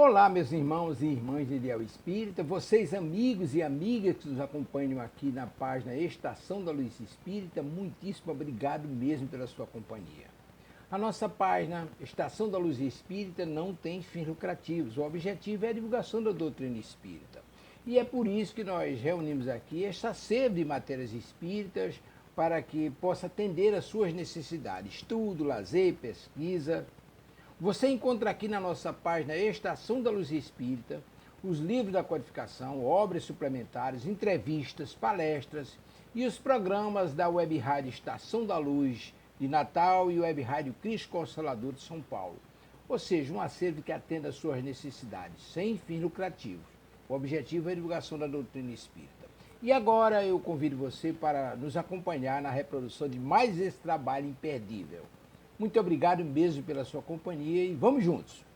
Olá, meus irmãos e irmãs de Ideal Espírita, vocês amigos e amigas que nos acompanham aqui na página Estação da Luz Espírita, muitíssimo obrigado mesmo pela sua companhia. A nossa página Estação da Luz Espírita não tem fins lucrativos, o objetivo é a divulgação da doutrina espírita. E é por isso que nós reunimos aqui esta sede de matérias espíritas para que possa atender às suas necessidades, estudo, lazer, pesquisa. Você encontra aqui na nossa página Estação da Luz Espírita os livros da codificação, obras suplementares, entrevistas, palestras e os programas da Web Rádio Estação da Luz de Natal e Web Rádio Cristo Consolador de São Paulo. Ou seja, um acervo que atenda às suas necessidades, sem fins lucrativos. O objetivo é a divulgação da doutrina espírita. E agora eu convido você para nos acompanhar na reprodução de mais esse trabalho imperdível. Muito obrigado mesmo pela sua companhia e vamos juntos!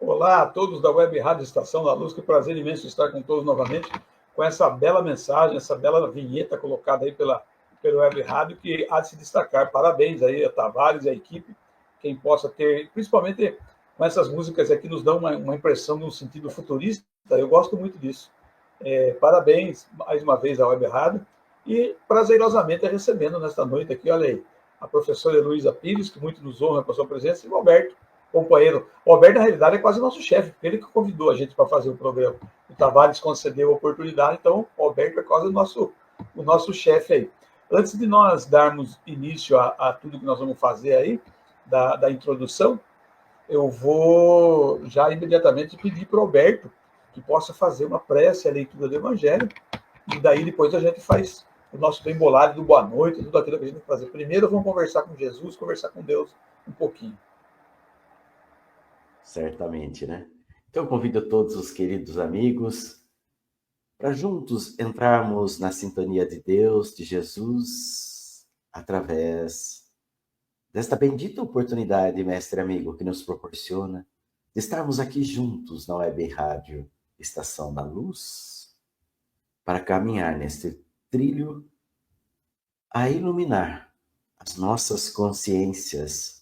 Olá a todos da Web Rádio Estação da Luz, que prazer imenso estar com todos novamente, com essa bela mensagem, essa bela vinheta colocada aí pela Web Rádio, que há de se destacar. Parabéns aí a Tavares e a equipe, quem possa ter, principalmente com essas músicas aqui, nos dão uma impressão de um sentido futurista, eu gosto muito disso. Parabéns mais uma vez à Web Rádio, e prazerosamente recebendo nesta noite aqui, olha aí, a professora Heloísa Pires, que muito nos honra com a sua presença, e o Alberto, companheiro. O Alberto, na realidade, é quase nosso chefe, ele que convidou a gente para fazer o programa. O Tavares concedeu a oportunidade, então o Alberto é quase o nosso chefe aí. Antes de nós darmos início a tudo que nós vamos fazer aí, da introdução, eu vou já imediatamente pedir para o Alberto que possa fazer uma prece, a leitura do Evangelho, e daí depois a gente faz o nosso bem bolado do boa noite, tudo aquilo que a gente tem que fazer. Primeiro vamos conversar com Jesus, conversar com Deus um pouquinho. Certamente, né? Então, eu convido todos os queridos amigos para juntos entrarmos na sintonia de Deus, de Jesus, através desta bendita oportunidade, mestre amigo, que nos proporciona de estarmos aqui juntos na Web Rádio Estação da Luz, para caminhar neste trilho a iluminar as nossas consciências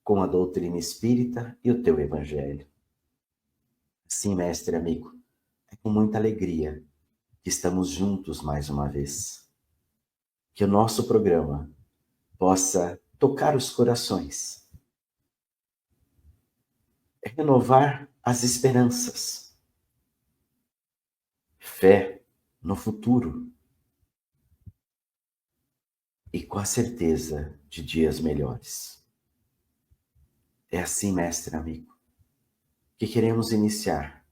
com a doutrina espírita e o teu evangelho. Sim, mestre amigo, é com muita alegria que estamos juntos mais uma vez. Que o nosso programa possa tocar os corações, renovar as esperanças, fé no futuro e com a certeza de dias melhores. É assim, mestre amigo, que queremos iniciar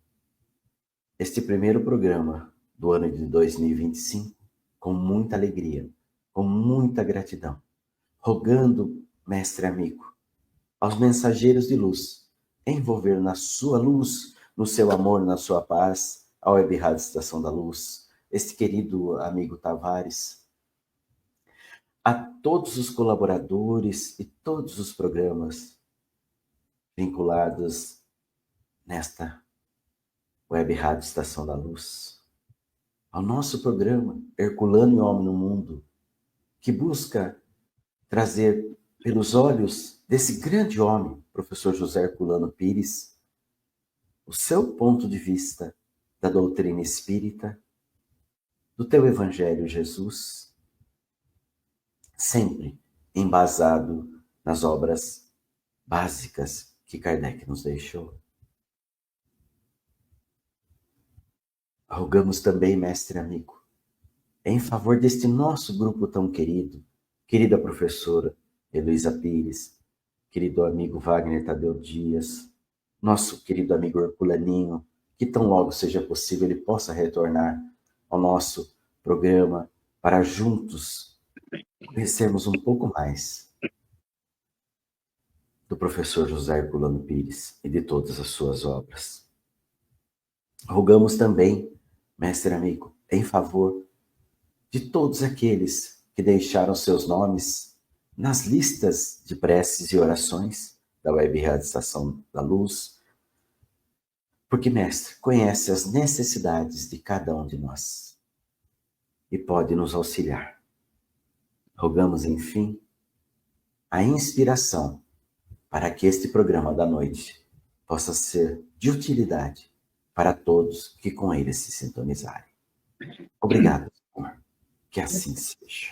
este primeiro programa do ano de 2025 com muita alegria, com muita gratidão, rogando, mestre amigo, aos mensageiros de luz, envolver na sua luz, no seu amor, na sua paz, a Web Rádio Estação da Luz, este querido amigo Tavares, a todos os colaboradores e todos os programas vinculados nesta Web Rádio Estação da Luz, ao nosso programa Herculano e Homem no Mundo, que busca trazer pelos olhos desse grande homem, professor José Herculano Pires, o seu ponto de vista da doutrina espírita, do teu Evangelho Jesus, sempre embasado nas obras básicas que Kardec nos deixou. Rogamos também, mestre amigo, em favor deste nosso grupo tão querido, querida professora Heloísa Pires, querido amigo Wagner Tadeu Dias, nosso querido amigo Herculaninho, que tão logo seja possível ele possa retornar ao nosso programa para juntos conhecermos um pouco mais do professor José Herculano Pires e de todas as suas obras. Rogamos também, mestre amigo, em favor de todos aqueles que deixaram seus nomes nas listas de preces e orações da Web Rádio Estação da Luz, porque, mestre, conhece as necessidades de cada um de nós e pode nos auxiliar. Rogamos, enfim, a inspiração para que este programa da noite possa ser de utilidade para todos que com ele se sintonizarem. Obrigado, Senhor. Que assim seja.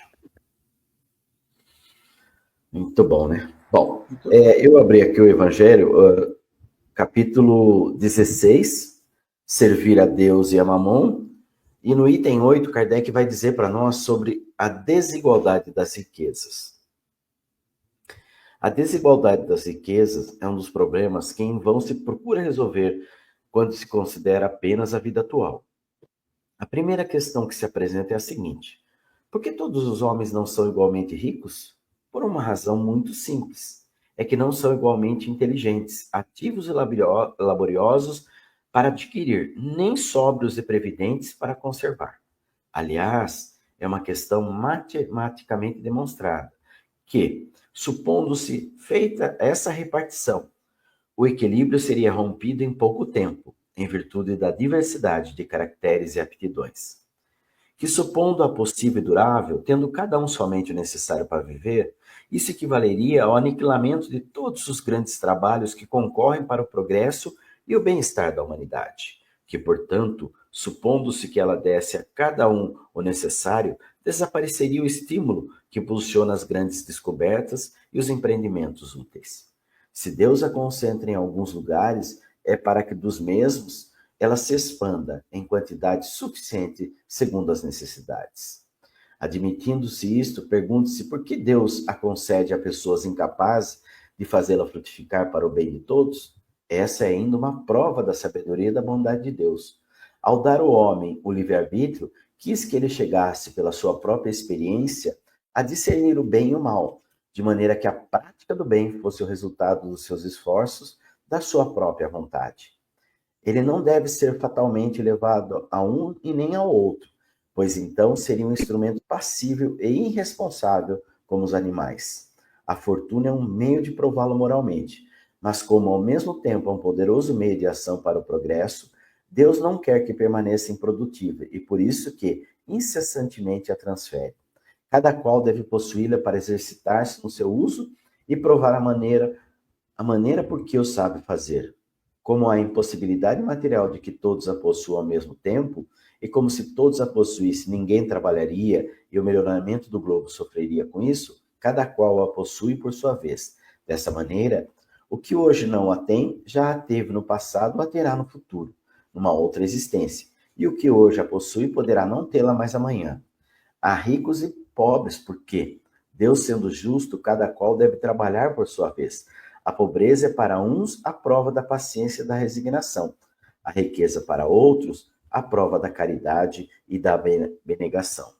Muito bom, né? Bom, eu abri aqui o Evangelho, capítulo 16, Servir a Deus e a Mamon, e no item 8, Kardec vai dizer para nós sobre a desigualdade das riquezas. A desigualdade das riquezas é um dos problemas que em vão se procura resolver quando se considera apenas a vida atual. A primeira questão que se apresenta é a seguinte: por que todos os homens não são igualmente ricos? Por uma razão muito simples. É que não são igualmente inteligentes, ativos e laboriosos para adquirir, nem sóbrios e previdentes para conservar. Aliás, é uma questão matematicamente demonstrada que, supondo-se feita essa repartição, o equilíbrio seria rompido em pouco tempo, em virtude da diversidade de caracteres e aptidões. Que, supondo-a possível e durável, tendo cada um somente o necessário para viver, isso equivaleria ao aniquilamento de todos os grandes trabalhos que concorrem para o progresso e o bem-estar da humanidade. Que, portanto, supondo-se que ela desse a cada um o necessário, desapareceria o estímulo que impulsiona as grandes descobertas e os empreendimentos úteis. Se Deus a concentra em alguns lugares, é para que dos mesmos ela se expanda em quantidade suficiente segundo as necessidades. Admitindo-se isto, pergunte-se por que Deus a concede a pessoas incapazes de fazê-la frutificar para o bem de todos? Essa é ainda uma prova da sabedoria e da bondade de Deus. Ao dar ao homem o livre-arbítrio, quis que ele chegasse pela sua própria experiência a discernir o bem e o mal, de maneira que a prática do bem fosse o resultado dos seus esforços, da sua própria vontade. Ele não deve ser fatalmente levado a um e nem ao outro, pois então seria um instrumento passível e irresponsável como os animais. A fortuna é um meio de prová-lo moralmente, mas como ao mesmo tempo é um poderoso meio de ação para o progresso, Deus não quer que permaneça improdutível e por isso que incessantemente a transfere. Cada qual deve possuí-la para exercitar-se no seu uso e provar a maneira por que o sabe fazer. Como há impossibilidade material de que todos a possuam ao mesmo tempo, e como se todos a possuíssem, ninguém trabalharia e o melhoramento do globo sofreria com isso, cada qual a possui por sua vez. Dessa maneira, o que hoje não a tem, já a teve no passado ou a terá no futuro, numa outra existência. E o que hoje a possui poderá não tê-la mais amanhã. Há ricos e pobres, porque Deus sendo justo, cada qual deve trabalhar por sua vez. A pobreza é para uns a prova da paciência e da resignação. A riqueza para outros, a prova da caridade e da abnegação.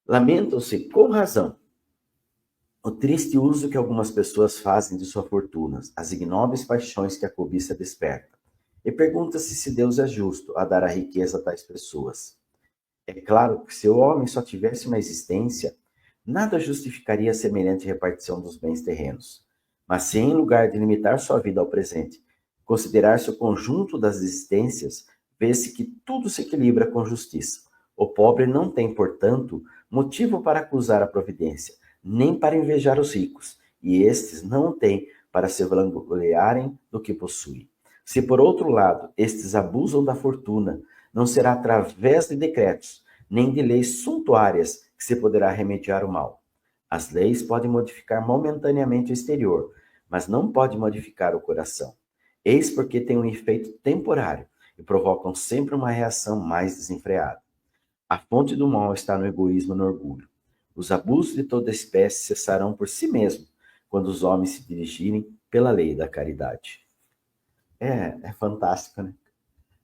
Lamentam-se, com razão, o triste uso que algumas pessoas fazem de sua fortuna, as ignóbeis paixões que a cobiça desperta. E pergunta-se se Deus é justo a dar a riqueza a tais pessoas. É claro que se o homem só tivesse uma existência, nada justificaria semelhante repartição dos bens terrenos. Mas se, em lugar de limitar sua vida ao presente, considerar-se o conjunto das existências, vê-se que tudo se equilibra com justiça. O pobre não tem, portanto, motivo para acusar a providência, nem para invejar os ricos, e estes não têm para se vangloriarem do que possuem. Se, por outro lado, estes abusam da fortuna, não será através de decretos, nem de leis suntuárias que se poderá remediar o mal. As leis podem modificar momentaneamente o exterior, mas não podem modificar o coração. Eis porque têm um efeito temporário e provocam sempre uma reação mais desenfreada. A fonte do mal está no egoísmo e no orgulho. Os abusos de toda espécie cessarão por si mesmos quando os homens se dirigirem pela lei da caridade. É fantástico, né?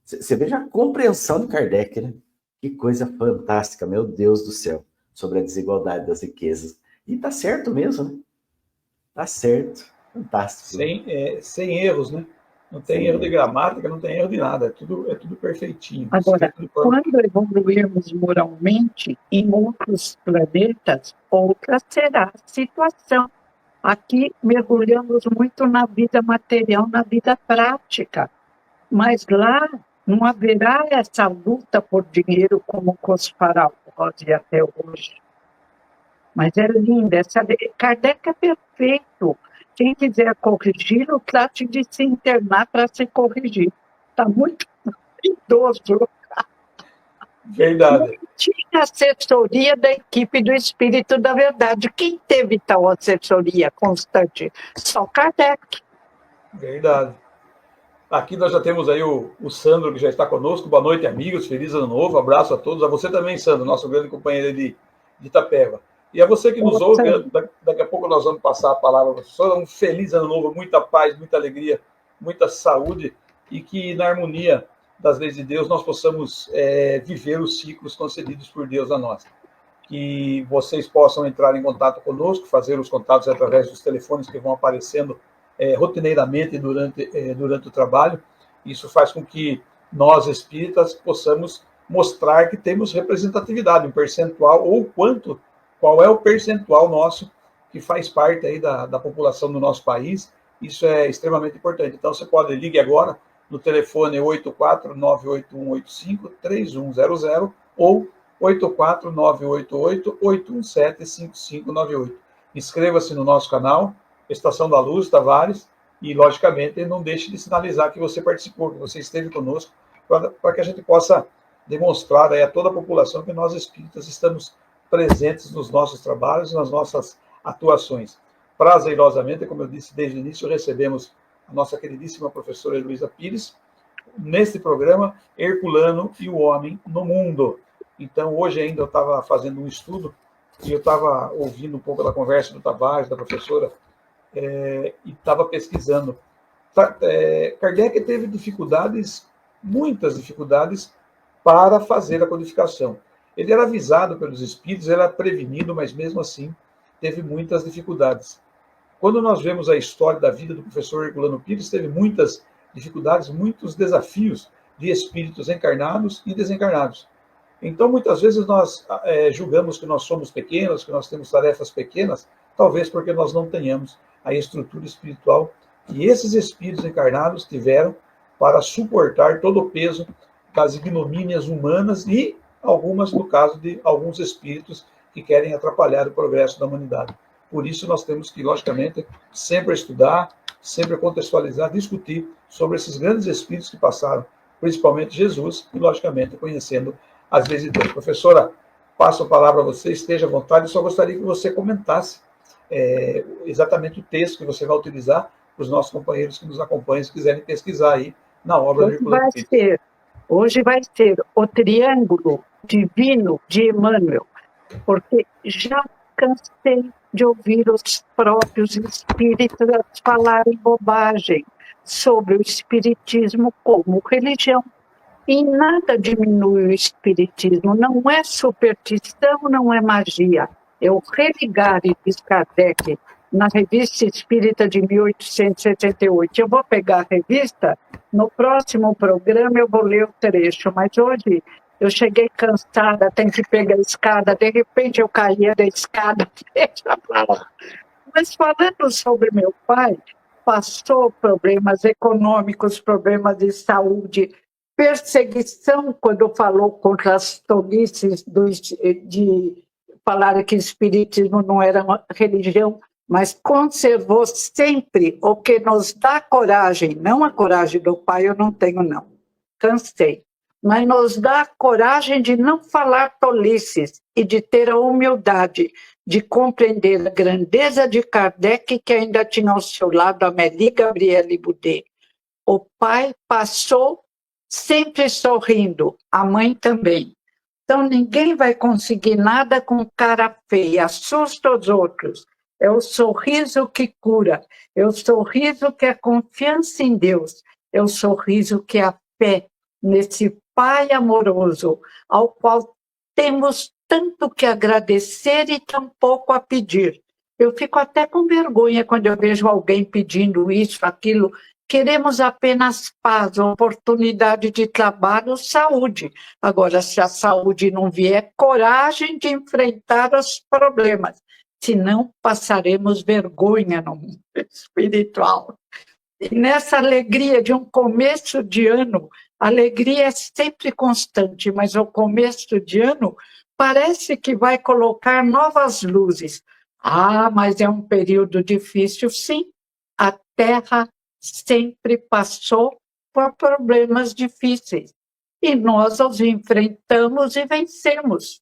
Você veja a compreensão de Kardec, né? Que coisa fantástica, meu Deus do céu, sobre a desigualdade das riquezas. E tá certo mesmo, né? Tá certo, fantástico. Sem erros, né? Não tem erro de gramática, não tem erro de nada, é tudo perfeitinho. Agora, quando evoluirmos moralmente em outros planetas, outra será a situação. Aqui mergulhamos muito na vida material, na vida prática, mas lá não haverá essa luta por dinheiro como com os faraós e até hoje. Mas é linda, Kardec é perfeito. Quem quiser corrigi-lo, trate de se internar para se corrigir. Está muito idoso. Verdade. Não tinha assessoria da equipe do Espírito da Verdade. Quem teve tal assessoria constante? Só Kardec. Verdade. Aqui nós já temos aí o Sandro, que já está conosco. Boa noite, amigos. Feliz ano novo. Abraço a todos. A você também, Sandro, nosso grande companheiro de Itapeva. E a você que nos ouve, daqui a pouco nós vamos passar a palavra para a professora. Um feliz ano novo, muita paz, muita alegria, muita saúde, e que na harmonia das leis de Deus nós possamos viver os ciclos concedidos por Deus a nós. Que vocês possam entrar em contato conosco, fazer os contatos através dos telefones que vão aparecendo rotineiramente durante o trabalho. Isso faz com que nós, espíritas, possamos mostrar que temos representatividade, um percentual, ou qual é o percentual nosso que faz parte aí da população do nosso país. Isso é extremamente importante. Então, você pode ligar agora no telefone 84981853100 ou 84988-817-5598. Inscreva-se no nosso canal, Estação da Luz, Tavares, e, logicamente, não deixe de sinalizar que você participou, que você esteve conosco, para que a gente possa demonstrar aí a toda a população que nós, espíritas, estamos presentes nos nossos trabalhos, nas nossas atuações. Prazerosamente, como eu disse desde o início, recebemos a nossa queridíssima professora Heloísa Pires, neste programa, Herculano e o Homem no Mundo. Então, hoje ainda eu estava fazendo um estudo, e eu estava ouvindo um pouco da conversa do Tavares, da professora, e estava pesquisando. Kardec teve dificuldades, muitas dificuldades, para fazer a codificação. Ele era avisado pelos espíritos, era prevenido, mas mesmo assim teve muitas dificuldades. Quando nós vemos a história da vida do professor Herculano Pires, teve muitas dificuldades, muitos desafios de espíritos encarnados e desencarnados. Então, muitas vezes nós julgamos que nós somos pequenos, que nós temos tarefas pequenas, talvez porque nós não tenhamos a estrutura espiritual que esses espíritos encarnados tiveram para suportar todo o peso das ignomínias humanas e algumas, no caso de alguns espíritos que querem atrapalhar o progresso da humanidade. Por isso, nós temos que, logicamente, sempre estudar, sempre contextualizar, discutir sobre esses grandes espíritos que passaram, principalmente Jesus, e, logicamente, conhecendo as leis de Deus. Professora, passo a palavra a você, esteja à vontade. Eu só gostaria que você comentasse exatamente o texto que você vai utilizar para os nossos companheiros que nos acompanham, se quiserem pesquisar aí na obra do Herculano Pires. Hoje vai ser o triângulo divino de Emmanuel, porque já cansei de ouvir os próprios espíritas falarem bobagem sobre o espiritismo como religião. E nada diminui o espiritismo, não é superstição, não é magia. Eu religar, diz Kardec, na Revista Espírita de 1878. Eu vou pegar a revista, no próximo programa eu vou ler o trecho, mas hoje Eu cheguei cansada, tenho que pegar a escada, de repente eu caía da escada, deixa pra lá. Mas falando sobre meu pai, passou problemas econômicos, problemas de saúde, perseguição quando falou contra as tolices de falar que o espiritismo não era uma religião, mas conservou sempre o que nos dá coragem, não a coragem do pai eu não tenho não, cansei, mas nos dá coragem de não falar tolices e de ter a humildade de compreender a grandeza de Kardec, que ainda tinha ao seu lado Amélie Gabriele Boudet. O pai passou sempre sorrindo, a mãe também. Então, ninguém vai conseguir nada com cara feia, assusta os outros. É o sorriso que cura, é o sorriso que é confiança em Deus, é o sorriso que é a fé nesse Pai amoroso, ao qual temos tanto que agradecer e tão pouco a pedir. Eu fico até com vergonha quando eu vejo alguém pedindo isso, aquilo. Queremos apenas paz, oportunidade de trabalho, saúde. Agora, se a saúde não vier, coragem de enfrentar os problemas. Senão, passaremos vergonha no mundo espiritual. E nessa alegria de um começo de ano, a alegria é sempre constante, mas o começo de ano parece que vai colocar novas luzes. Ah, mas é um período difícil, sim. A Terra sempre passou por problemas difíceis. E nós os enfrentamos e vencemos.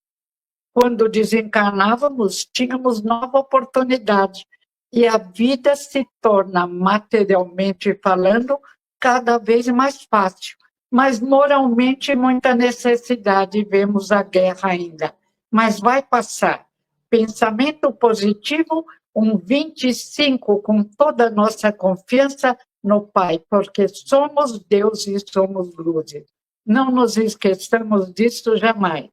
Quando desencarnávamos, tínhamos nova oportunidade. E a vida se torna, materialmente falando, cada vez mais fácil. Mas moralmente, muita necessidade, vemos a guerra ainda. Mas vai passar. Pensamento positivo, um 25 com toda a nossa confiança no Pai, porque somos Deus e somos luzes. Não nos esqueçamos disso jamais.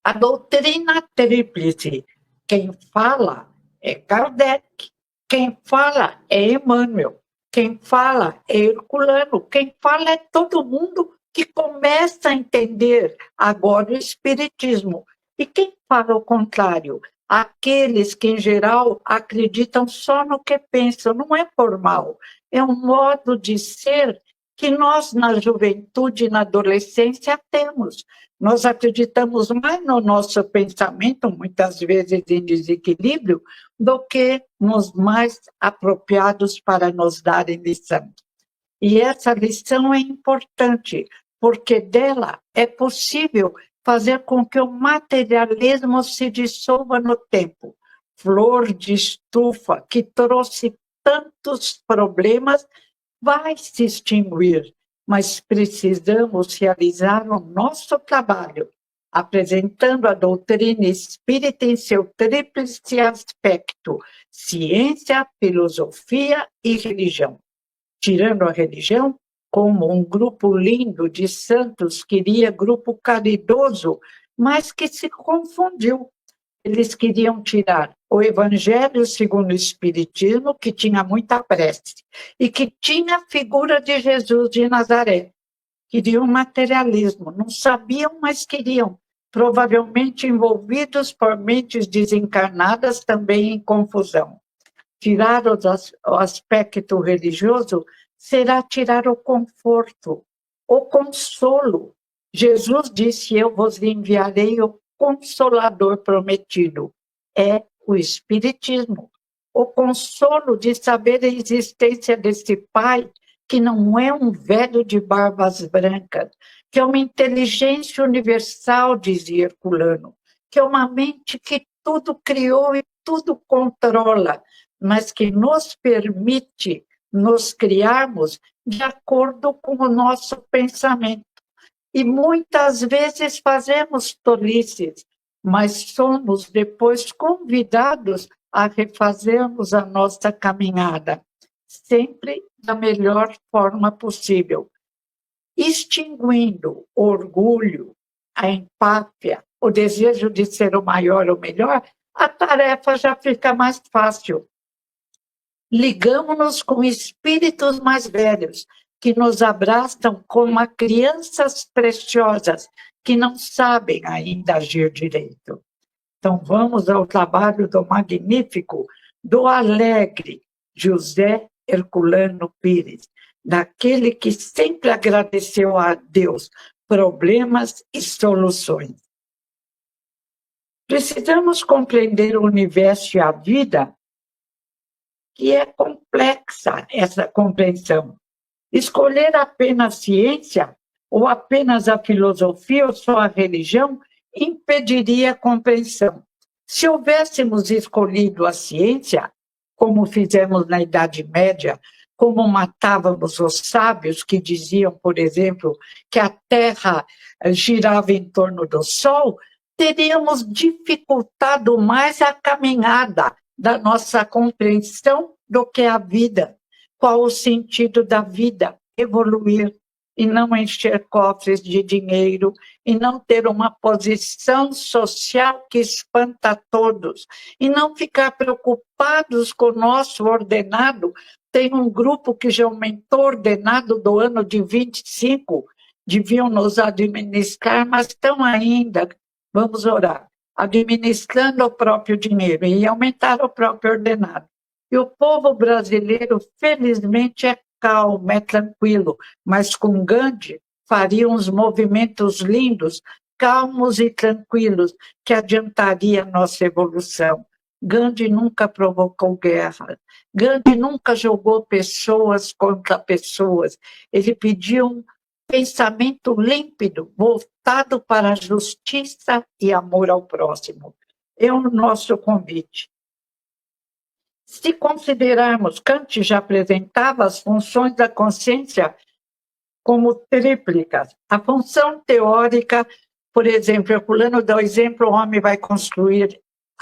A doutrina tríplice, quem fala é Kardec, quem fala é Emmanuel, quem fala é Herculano, quem fala é todo mundo que começa a entender agora o Espiritismo. E quem fala o contrário? Aqueles que, em geral, acreditam só no que pensam, não é formal, é um modo de ser que nós, na juventude e na adolescência, temos. Nós acreditamos mais no nosso pensamento, muitas vezes em desequilíbrio, do que nos mais apropriados para nos darem lição. E essa lição é importante, porque dela é possível fazer com que o materialismo se dissolva no tempo. Flor de estufa, que trouxe tantos problemas, vai se extinguir, mas precisamos realizar o nosso trabalho, apresentando a doutrina espírita em seu tríplice aspecto: ciência, filosofia e religião. Tirando a religião, como um grupo lindo de santos queria grupo caridoso, mas que se confundiu. Eles queriam tirar o Evangelho segundo o Espiritismo, que tinha muita prece, e que tinha a figura de Jesus de Nazaré. Queriam materialismo, não sabiam, mas queriam, provavelmente envolvidos por mentes desencarnadas também em confusão. Tirar o aspecto religioso será tirar o conforto, o consolo. Jesus disse: eu vos enviarei o Consolador prometido. É o Espiritismo. O consolo de saber a existência desse Pai, que não é um velho de barbas brancas, que é uma inteligência universal, dizia Herculano, que é uma mente que tudo criou e tudo controla, mas que nos permite nos criarmos de acordo com o nosso pensamento. E muitas vezes fazemos tolices, mas somos depois convidados a refazermos a nossa caminhada, sempre da melhor forma possível, extinguindo o orgulho, a empáfia, o desejo de ser o maior ou melhor. A tarefa já fica mais fácil. Ligamos-nos com espíritos mais velhos, que nos abraçam como a crianças preciosas que não sabem ainda agir direito. Então, vamos ao trabalho do magnífico, do alegre José Herculano Pires, daquele que sempre agradeceu a Deus problemas e soluções. Precisamos compreender o universo e a vida, que é complexa essa compreensão. Escolher apenas ciência, ou apenas a filosofia, ou só a religião, impediria a compreensão. Se houvéssemos escolhido a ciência, como fizemos na Idade Média, como matávamos os sábios que diziam, por exemplo, que a Terra girava em torno do Sol, teríamos dificultado mais a caminhada da nossa compreensão do que a vida. Qual o sentido da vida? Evoluir e não encher cofres de dinheiro, e não ter uma posição social que espanta todos, e não ficar preocupados com o nosso ordenado. Tem um grupo que já aumentou o ordenado do ano de 25, deviam nos administrar, mas estão ainda, vamos orar, administrando o próprio dinheiro e aumentar o próprio ordenado. E o povo brasileiro, felizmente, é calmo, é tranquilo, mas com Gandhi faria uns movimentos lindos, calmos e tranquilos, que adiantaria a nossa evolução. Gandhi nunca provocou guerra, Gandhi nunca jogou pessoas contra pessoas, ele pediu um pensamento límpido, voltado para a justiça e amor ao próximo. É o nosso convite. Se considerarmos, Kant já apresentava as funções da consciência como tríplicas. A função teórica, por exemplo, Herculano dá o exemplo, o homem vai construir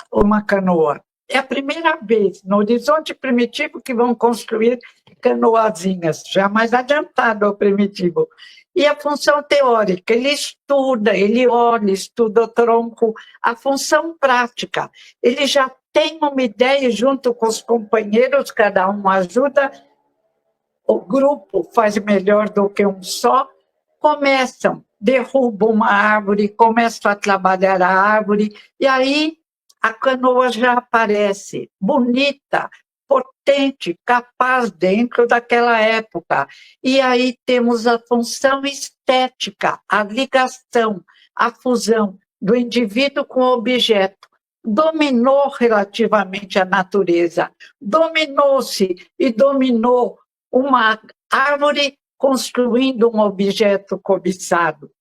uma canoa. É a primeira vez no horizonte primitivo que vão construir canoazinhas, já mais adiantado ao primitivo. E a função teórica, ele estuda, ele olha, estuda o tronco. A função prática, ele já tem uma ideia junto com os companheiros, cada um ajuda, o grupo faz melhor do que um só, começam, derrubam uma árvore, começam a trabalhar a árvore, e aí a canoa já aparece, bonita, potente, capaz dentro daquela época. E aí temos a função estética, a ligação, a fusão do indivíduo com o objeto. Dominou relativamente a natureza, dominou-se e dominou uma árvore construindo um objeto cobiçado.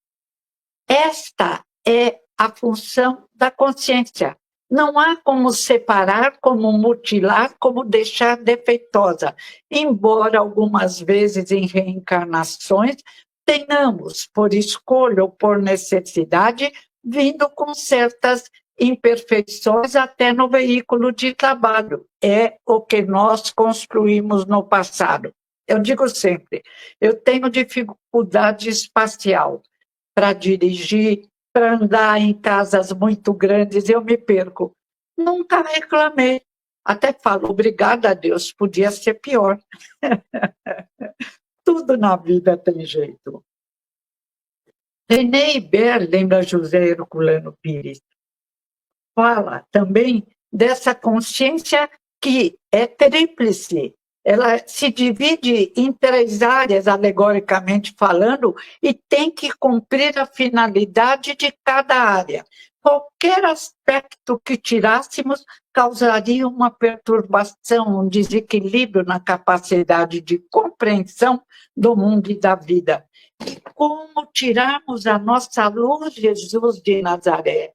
Esta é a função da consciência. Não há como separar, como mutilar, como deixar defeituosa, embora algumas vezes em reencarnações tenhamos, por escolha ou por necessidade, vindo com certas imperfeições até no veículo de trabalho. É o que nós construímos no passado. Eu digo sempre, eu tenho dificuldade espacial para dirigir, para andar em casas muito grandes, eu me perco. Nunca reclamei. Até falo, obrigada a Deus, podia ser pior. Tudo na vida tem jeito. René Ibert, lembra José Herculano Pires, fala também dessa consciência que é tríplice. Ela se divide em 3 áreas, alegoricamente falando, e tem que cumprir a finalidade de cada área. Qualquer aspecto que tirássemos causaria uma perturbação, um desequilíbrio na capacidade de compreensão do mundo e da vida. E como tirarmos a nossa luz, Jesus de Nazaré?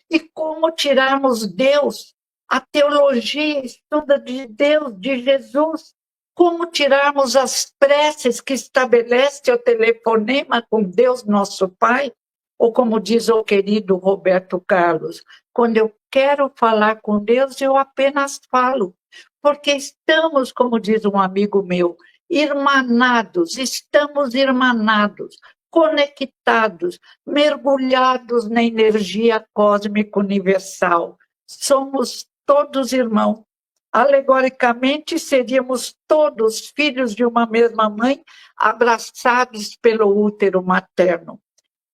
E como tirarmos Deus, a teologia, estuda de Deus, de Jesus? Como tirarmos as preces que estabelece o telefonema com Deus, nosso Pai? Ou como diz o querido Roberto Carlos, quando eu quero falar com Deus, eu apenas falo. Porque estamos, como diz um amigo meu, irmanados, estamos irmanados, conectados, mergulhados na energia cósmica universal. Somos todos irmãos. Alegoricamente, seríamos todos filhos de uma mesma mãe, abraçados pelo útero materno.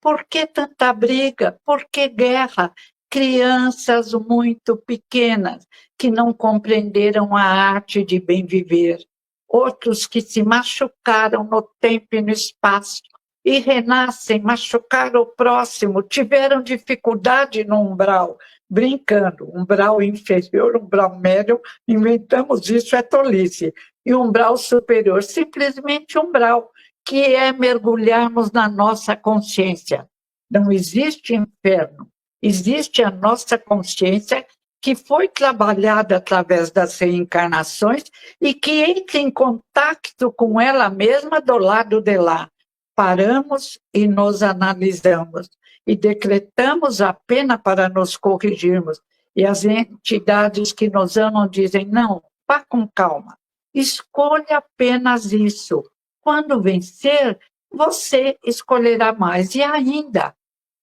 Por que tanta briga? Por que guerra? Crianças muito pequenas que não compreenderam a arte de bem viver. Outros que se machucaram no tempo e no espaço e renascem, machucaram o próximo, tiveram dificuldade no umbral, brincando, umbral inferior, umbral médio, inventamos isso, é tolice. E umbral superior, simplesmente umbral, que é mergulharmos na nossa consciência. Não existe inferno, existe a nossa consciência que foi trabalhada através das reencarnações e que entra em contato com ela mesma do lado de lá. Paramos e nos analisamos e decretamos a pena para nos corrigirmos. E as entidades que nos amam dizem, não, vá com calma, escolha apenas isso. Quando vencer, você escolherá mais. E ainda,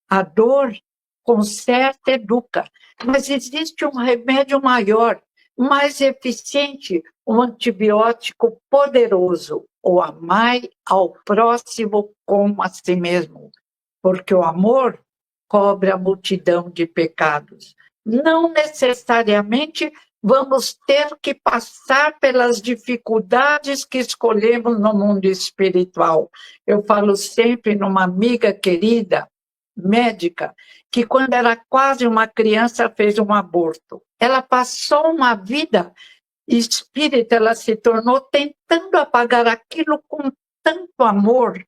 a dor conserta, educa. Mas existe um remédio maior, mais eficiente, um antibiótico poderoso. O amai ao próximo como a si mesmo. Porque o amor cobre a multidão de pecados. Não necessariamente vamos ter que passar pelas dificuldades que escolhemos no mundo espiritual. Eu falo sempre numa amiga querida, médica, que quando era quase uma criança fez um aborto. Ela passou uma vida espírita, ela se tornou tentando apagar aquilo com tanto amor,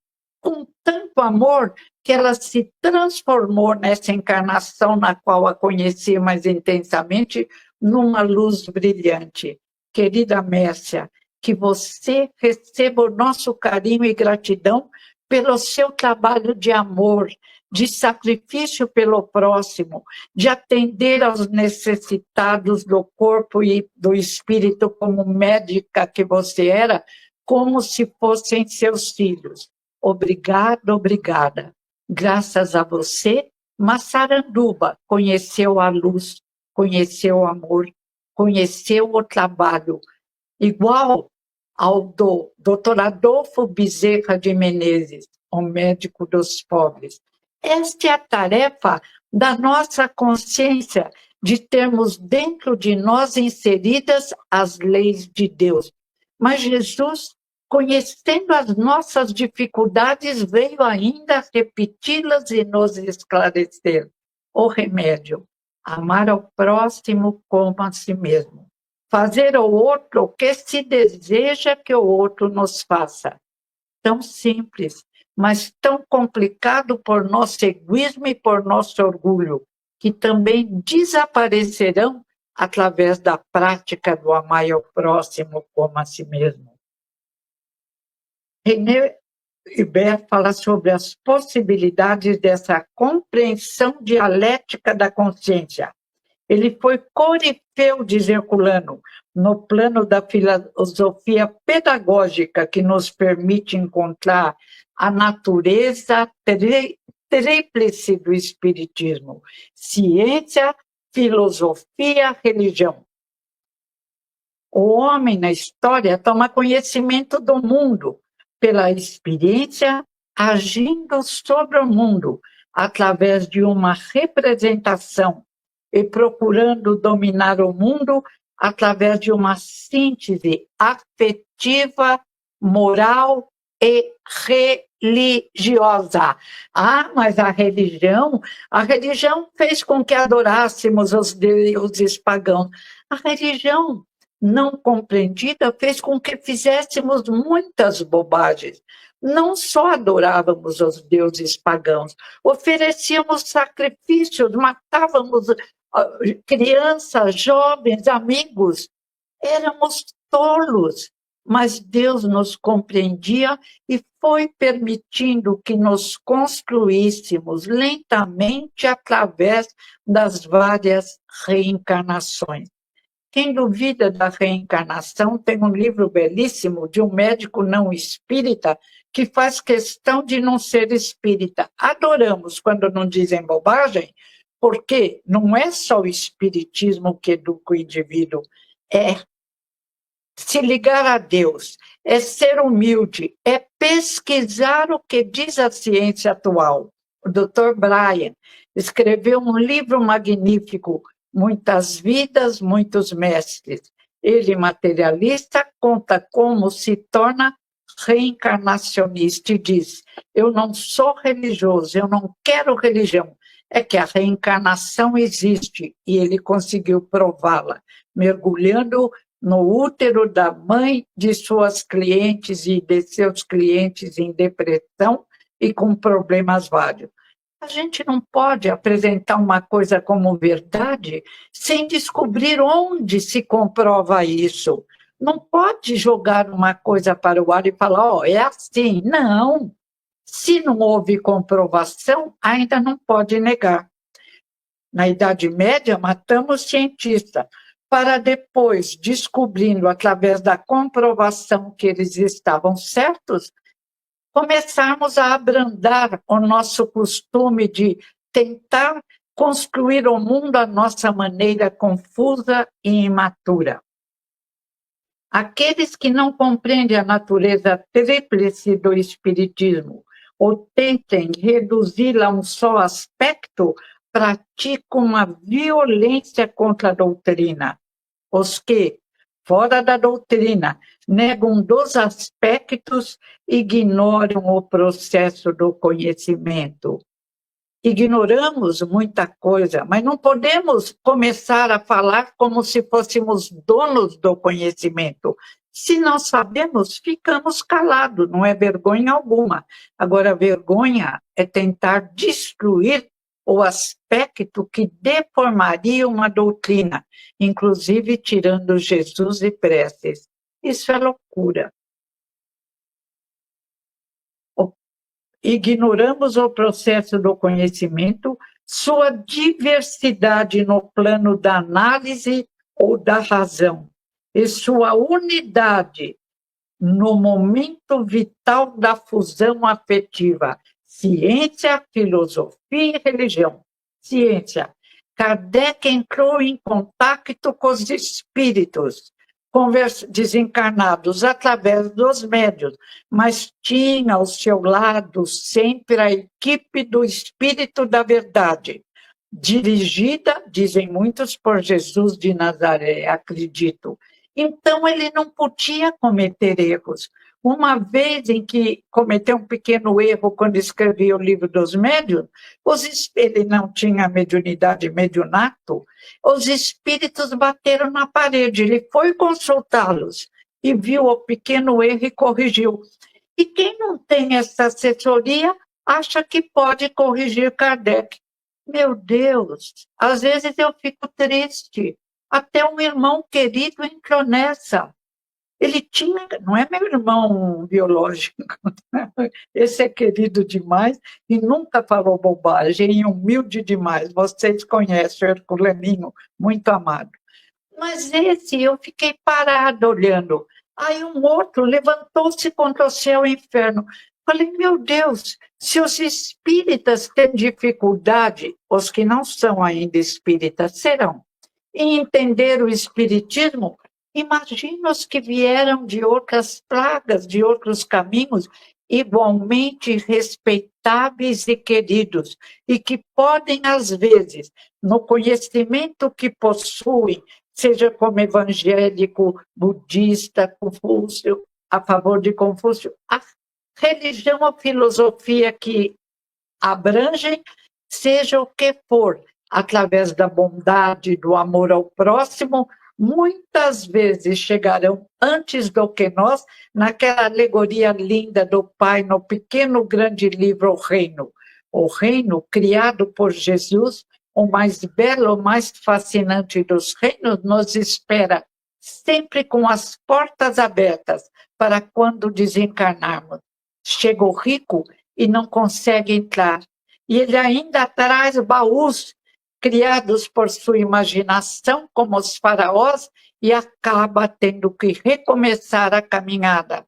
que ela se transformou nessa encarnação na qual a conheci mais intensamente, numa luz brilhante. Querida Mércia, que você receba o nosso carinho e gratidão pelo seu trabalho de amor, de sacrifício pelo próximo, de atender aos necessitados do corpo e do espírito, como médica que você era, como se fossem seus filhos. Obrigada, obrigada. Graças a você, Massaranduba conheceu a luz, conheceu o amor, conheceu o trabalho, igual ao do Dr. Adolfo Bezerra de Menezes, o médico dos pobres. Esta é a tarefa da nossa consciência, de termos dentro de nós inseridas as leis de Deus. Mas Jesus, conhecendo as nossas dificuldades, veio ainda repeti-las e nos esclarecer. O remédio, amar ao próximo como a si mesmo. Fazer ao outro o que se deseja que o outro nos faça. Tão simples, mas tão complicado por nosso egoísmo e por nosso orgulho, que também desaparecerão através da prática do amar ao próximo como a si mesmo. René Hubert fala sobre as possibilidades dessa compreensão dialética da consciência. Ele foi corifeu, diz Herculano, no plano da filosofia pedagógica que nos permite encontrar a natureza tríplice do espiritismo: ciência, filosofia, religião. O homem na história toma conhecimento do mundo pela experiência, agindo sobre o mundo através de uma representação e procurando dominar o mundo através de uma síntese afetiva, moral e religiosa. Ah, mas a religião fez com que adorássemos os deuses pagãos. A religião não compreendida fez com que fizéssemos muitas bobagens. Não só adorávamos os deuses pagãos, oferecíamos sacrifícios, matávamos crianças, jovens, amigos. Éramos tolos, mas Deus nos compreendia e foi permitindo que nos construíssemos lentamente através das várias reencarnações. Quem duvida da reencarnação tem um livro belíssimo de um médico não espírita que faz questão de não ser espírita. Adoramos quando não dizem bobagem, porque não é só o espiritismo que educa o indivíduo, é se ligar a Deus, é ser humilde, é pesquisar o que diz a ciência atual. O Dr. Brian escreveu um livro magnífico, Muitas Vidas, Muitos Mestres. Ele, materialista, conta como se torna reencarnacionista e diz: eu não sou religioso, eu não quero religião, é que a reencarnação existe, e ele conseguiu prová-la, mergulhando no útero da mãe de suas clientes e de seus clientes em depressão e com problemas vários. A gente não pode apresentar uma coisa como verdade sem descobrir onde se comprova isso. Não pode jogar uma coisa para o ar e falar, é assim. Não. Se não houve comprovação, ainda não pode negar. Na Idade Média, matamos cientistas, para depois, descobrindo através da comprovação que eles estavam certos, começarmos a abrandar o nosso costume de tentar construir o mundo à nossa maneira confusa e imatura. Aqueles que não compreendem a natureza tríplice do Espiritismo ou tentem reduzi-la a um só aspecto, praticam uma violência contra a doutrina. Os que, fora da doutrina, negam dos aspectos, ignoram o processo do conhecimento. Ignoramos muita coisa, mas não podemos começar a falar como se fôssemos donos do conhecimento. Se não sabemos, ficamos calados, não é vergonha alguma. Agora, vergonha é tentar destruir o aspecto que deformaria uma doutrina, inclusive tirando Jesus e preces. Isso é loucura. Ignoramos o processo do conhecimento, sua diversidade no plano da análise ou da razão, e sua unidade no momento vital da fusão afetiva. Ciência, filosofia e religião. Ciência. Kardec entrou em contato com os espíritos desencarnados através dos médiuns, mas tinha ao seu lado sempre a equipe do Espírito da Verdade, dirigida, dizem muitos, por Jesus de Nazaré, acredito. Então, ele não podia cometer erros. Uma vez em que cometeu um pequeno erro quando escrevia o livro dos médiuns, ele não tinha mediunidade, mediunato, os espíritos bateram na parede, ele foi consultá-los e viu o pequeno erro e corrigiu. E quem não tem essa assessoria acha que pode corrigir Kardec. Meu Deus, às vezes eu fico triste. Até um irmão querido entrou nessa. Ele tinha, não é meu irmão biológico, esse é querido demais e nunca falou bobagem, e humilde demais. Vocês conhecem o Herculeninho, muito amado. Mas esse, eu fiquei parada olhando. Aí um outro levantou-se contra o céu e o inferno. Falei, meu Deus, se os espíritas têm dificuldade, os que não são ainda espíritas serão, em entender o espiritismo, imagina os que vieram de outras pragas, de outros caminhos, igualmente respeitáveis e queridos, e que podem, às vezes, no conhecimento que possuem, seja como evangélico, budista, Confúcio, a favor de Confúcio, a religião ou filosofia que abrangem, seja o que for, através da bondade, do amor ao próximo, muitas vezes chegarão antes do que nós, naquela alegoria linda do Pai, no pequeno grande livro O Reino. O reino criado por Jesus, o mais belo, o mais fascinante dos reinos, nos espera sempre com as portas abertas para quando desencarnarmos. Chega o rico e não consegue entrar. E ele ainda traz baús criados por sua imaginação, como os faraós, e acaba tendo que recomeçar a caminhada.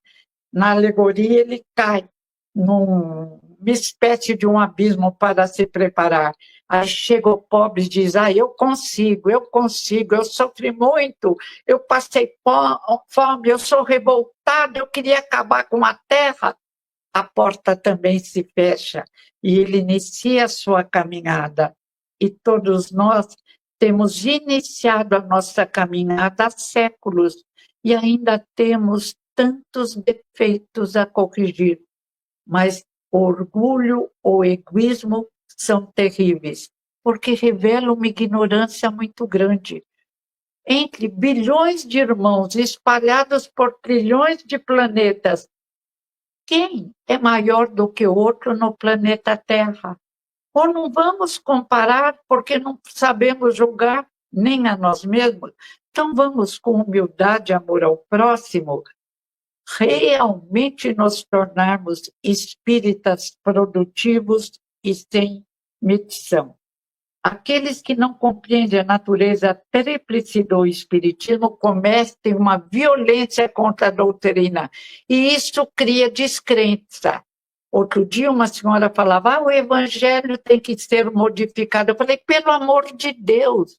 Na alegoria, ele cai uma espécie de um abismo para se preparar. Aí chega o pobre e diz, eu consigo, eu sofri muito, eu passei fome, eu sou revoltado, eu queria acabar com a terra. A porta também se fecha e ele inicia a sua caminhada. E todos nós temos iniciado a nossa caminhada há séculos e ainda temos tantos defeitos a corrigir. Mas o orgulho ou egoísmo são terríveis, porque revelam uma ignorância muito grande. Entre bilhões de irmãos espalhados por trilhões de planetas, quem é maior do que o outro no planeta Terra? Ou não vamos comparar porque não sabemos julgar nem a nós mesmos? Então vamos, com humildade e amor ao próximo, realmente nos tornarmos espíritas produtivos e sem medição. Aqueles que não compreendem a natureza tríplice do espiritismo cometem uma violência contra a doutrina, e isso cria descrença. Outro dia uma senhora falava, o evangelho tem que ser modificado. Eu falei, pelo amor de Deus,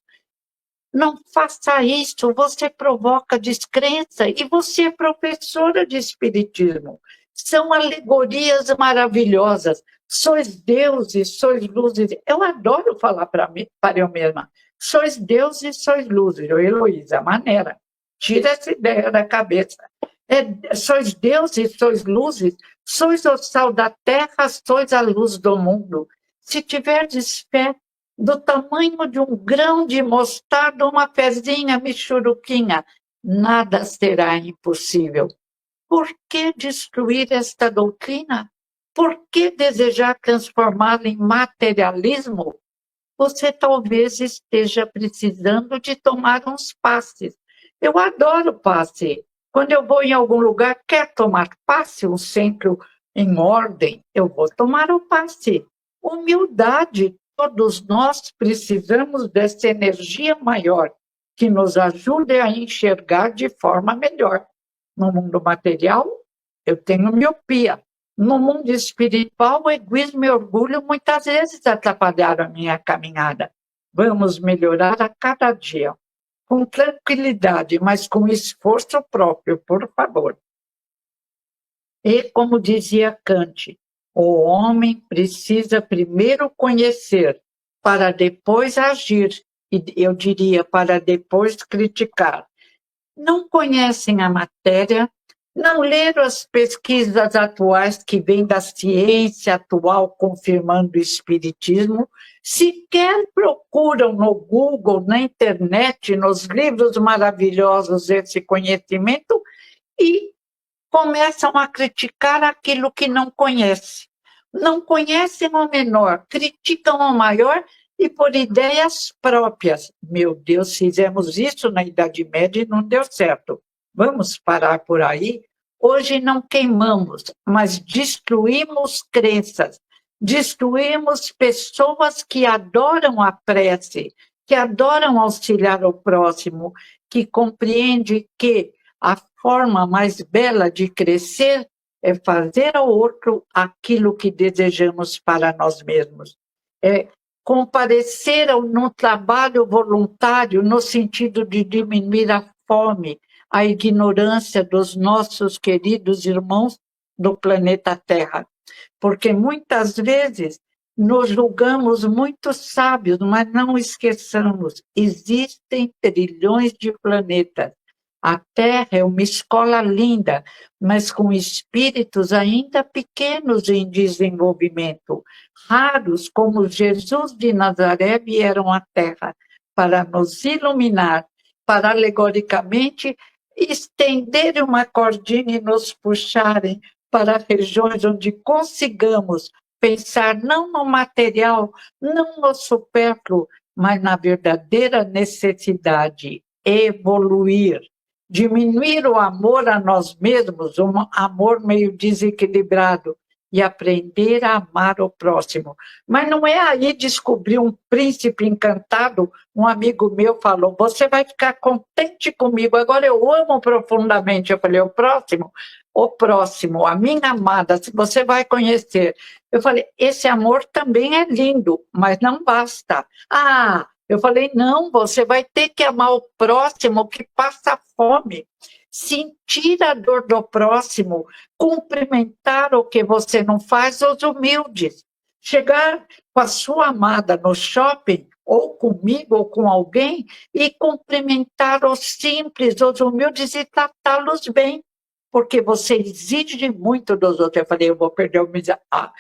não faça isso, você provoca descrença, e você é professora de espiritismo. São alegorias maravilhosas. Sois deuses, sois luzes. Eu adoro falar para eu mesma. Sois deuses, sois luzes. Eu, Heloísa, maneira. Tira essa ideia da cabeça. Sois deuses, sois luzes. Sois o sal da terra, sois a luz do mundo. Se tiverdes fé do tamanho de um grão de mostarda, uma pezinha michuruquinha, nada será impossível. Por que destruir esta doutrina? Por que desejar transformá-la em materialismo? Você talvez esteja precisando de tomar uns passes. Eu adoro passe. Quando eu vou em algum lugar, quer tomar passe, um centro em ordem, eu vou tomar o passe. Humildade, todos nós precisamos dessa energia maior que nos ajude a enxergar de forma melhor. No mundo material, eu tenho miopia. No mundo espiritual, o egoísmo e o orgulho muitas vezes atrapalharam a minha caminhada. Vamos melhorar a cada dia, com tranquilidade, mas com esforço próprio, por favor. E, como dizia Kant, o homem precisa primeiro conhecer, para depois agir, e eu diria, para depois criticar. Não conhecem a matéria, não leram as pesquisas atuais que vêm da ciência atual confirmando o espiritismo, sequer procuram no Google, na internet, nos livros maravilhosos esse conhecimento e começam a criticar aquilo que não conhecem. Não conhecem o menor, criticam o maior e por ideias próprias. Meu Deus, fizemos isso na Idade Média e não deu certo. Vamos parar por aí? Hoje não queimamos, mas destruímos crenças, destruímos pessoas que adoram a prece, que adoram auxiliar o próximo, que compreende que a forma mais bela de crescer é fazer ao outro aquilo que desejamos para nós mesmos. É comparecer no trabalho voluntário no sentido de diminuir a fome, a ignorância dos nossos queridos irmãos do planeta Terra. Porque muitas vezes nos julgamos muito sábios, mas não esqueçamos, existem trilhões de planetas. A Terra é uma escola linda, mas com espíritos ainda pequenos em desenvolvimento. Raros como Jesus de Nazaré vieram à Terra para nos iluminar, para alegoricamente estenderem uma cordinha e nos puxarem para regiões onde consigamos pensar não no material, não no supérfluo, mas na verdadeira necessidade, evoluir. Diminuir o amor a nós mesmos, um amor meio desequilibrado, e aprender a amar o próximo. Mas não é aí descobrir um príncipe encantado. Um amigo meu falou, você vai ficar contente comigo, agora eu amo profundamente. Eu falei, o próximo, a minha amada, se você vai conhecer. Eu falei, esse amor também é lindo, mas não basta. Ah, eu falei, não, você vai ter que amar o próximo que passa fome, sentir a dor do próximo, cumprimentar o que você não faz, os humildes. Chegar com a sua amada no shopping, ou comigo, ou com alguém, e cumprimentar os simples, os humildes e tratá-los bem, porque você exige muito dos outros. Eu falei, eu vou perder a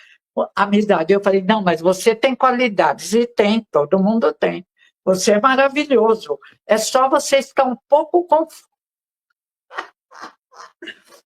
amizade. Eu falei, não, mas você tem qualidades, e tem, todo mundo tem. Você é maravilhoso. É só você estar um pouco confuso.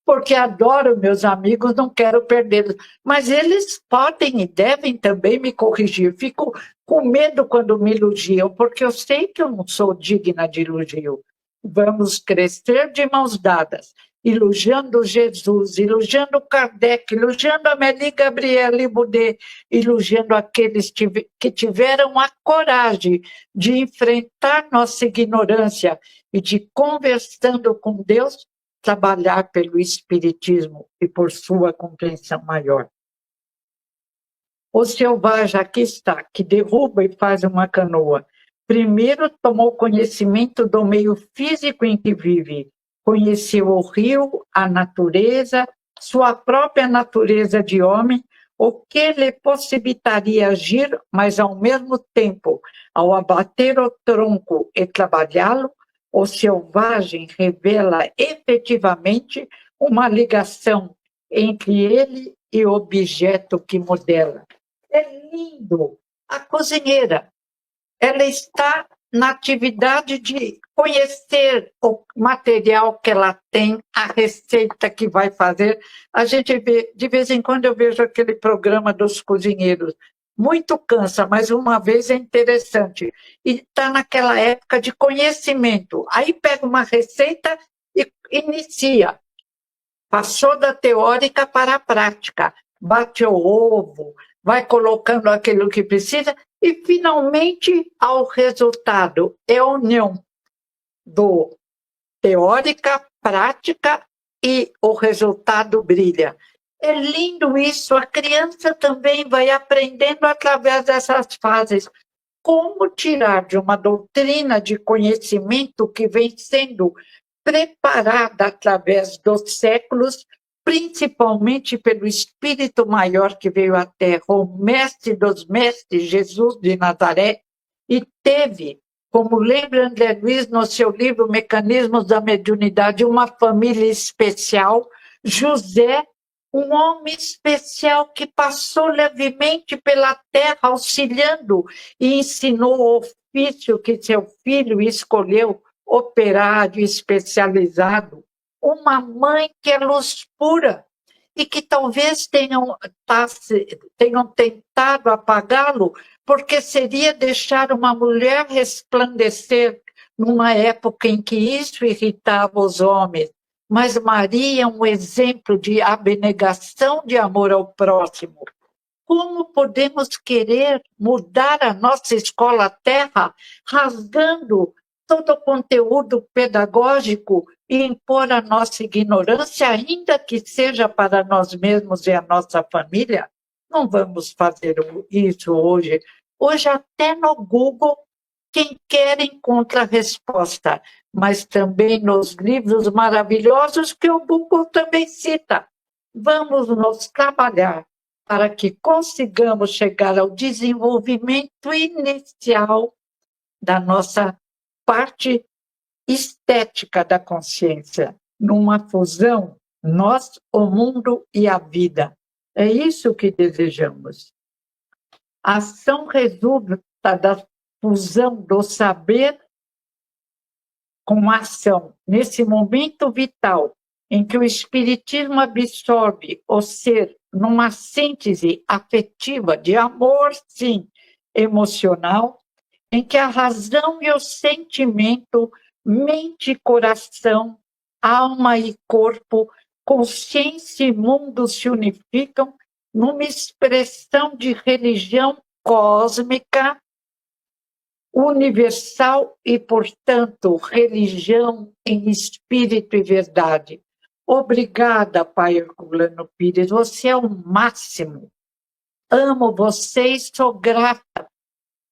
Porque adoro meus amigos, não quero perdê-los. Mas eles podem e devem também me corrigir. Fico com medo quando me elogiam, porque eu sei que eu não sou digna de elogio. Vamos crescer de mãos dadas, elogiando Jesus, elogiando Kardec, elogiando Amélie Gabrielle Boudet, elogiando aqueles que tiveram a coragem de enfrentar nossa ignorância e de, conversando com Deus, trabalhar pelo Espiritismo e por sua compreensão maior. O selvagem aqui está, que derruba e faz uma canoa. Primeiro tomou conhecimento do meio físico em que vive, conheceu o rio, a natureza, sua própria natureza de homem, o que lhe possibilitaria agir, mas ao mesmo tempo, ao abater o tronco e trabalhá-lo, o selvagem revela efetivamente uma ligação entre ele e o objeto que modela. É lindo. A cozinheira, ela está na atividade de conhecer o material que ela tem, a receita que vai fazer. A gente vê, de vez em quando eu vejo aquele programa dos cozinheiros. Muito cansa, mas uma vez é interessante. E está naquela época de conhecimento. Aí pega uma receita e inicia. Passou da teórica para a prática. Bate o ovo, vai colocando aquilo que precisa e, finalmente, ao resultado. É a união do teórica, prática e o resultado brilha. É lindo isso, a criança também vai aprendendo através dessas fases como tirar de uma doutrina de conhecimento que vem sendo preparada através dos séculos, principalmente pelo Espírito Maior que veio à Terra, o Mestre dos Mestres, Jesus de Nazaré, e teve, como lembra André Luiz no seu livro Mecanismos da Mediunidade, uma família especial, José, um homem especial que passou levemente pela terra auxiliando e ensinou o ofício que seu filho escolheu, operário especializado, uma mãe que é luz pura e que talvez tenham tentado apagá-lo, porque seria deixar uma mulher resplandecer numa época em que isso irritava os homens. Mas Maria é um exemplo de abnegação de amor ao próximo. Como podemos querer mudar a nossa escola terra, rasgando todo o conteúdo pedagógico e impor a nossa ignorância, ainda que seja para nós mesmos e a nossa família? Não vamos fazer isso hoje. Hoje, até no Google, quem quer encontra a resposta, mas também nos livros maravilhosos que o Google também cita. Vamos nos trabalhar para que consigamos chegar ao desenvolvimento inicial da nossa parte estética da consciência, numa fusão, nós, o mundo e a vida. É isso que desejamos. A ação resulta da fusão do saber com a ação. Nesse momento vital, em que o espiritismo absorve o ser numa síntese afetiva de amor, sim, emocional, em que a razão e o sentimento, mente e coração, alma e corpo, consciência e mundo se unificam numa expressão de religião cósmica, universal e, portanto, religião em espírito e verdade. Obrigada, Pai Herculano Pires, você é o máximo. Amo você e sou grata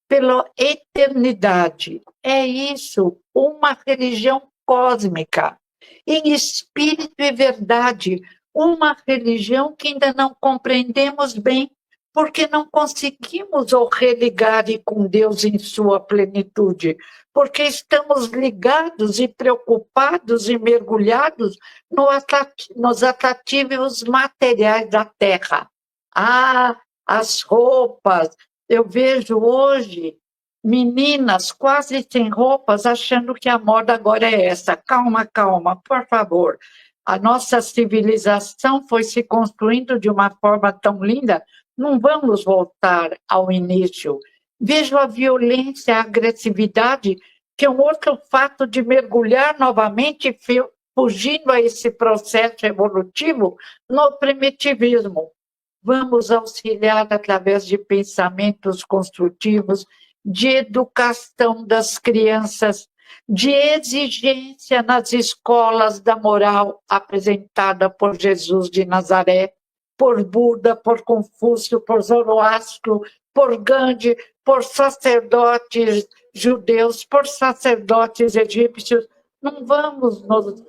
pela eternidade. É isso, uma religião cósmica, em espírito e verdade, uma religião que ainda não compreendemos bem, porque não conseguimos o religar com Deus em sua plenitude, porque estamos ligados e preocupados e mergulhados nos atrativos materiais da terra. As roupas. Eu vejo hoje meninas quase sem roupas, achando que a moda agora é essa. Calma, calma, por favor. A nossa civilização foi se construindo de uma forma tão linda, não vamos voltar ao início. Vejo a violência, a agressividade, que é um outro fato de mergulhar novamente, fugindo a esse processo evolutivo, no primitivismo. Vamos auxiliar através de pensamentos construtivos, de educação das crianças, de exigência nas escolas da moral apresentada por Jesus de Nazaré, por Buda, por Confúcio, por Zoroastro, por Gandhi, por sacerdotes judeus, por sacerdotes egípcios. Não vamos nos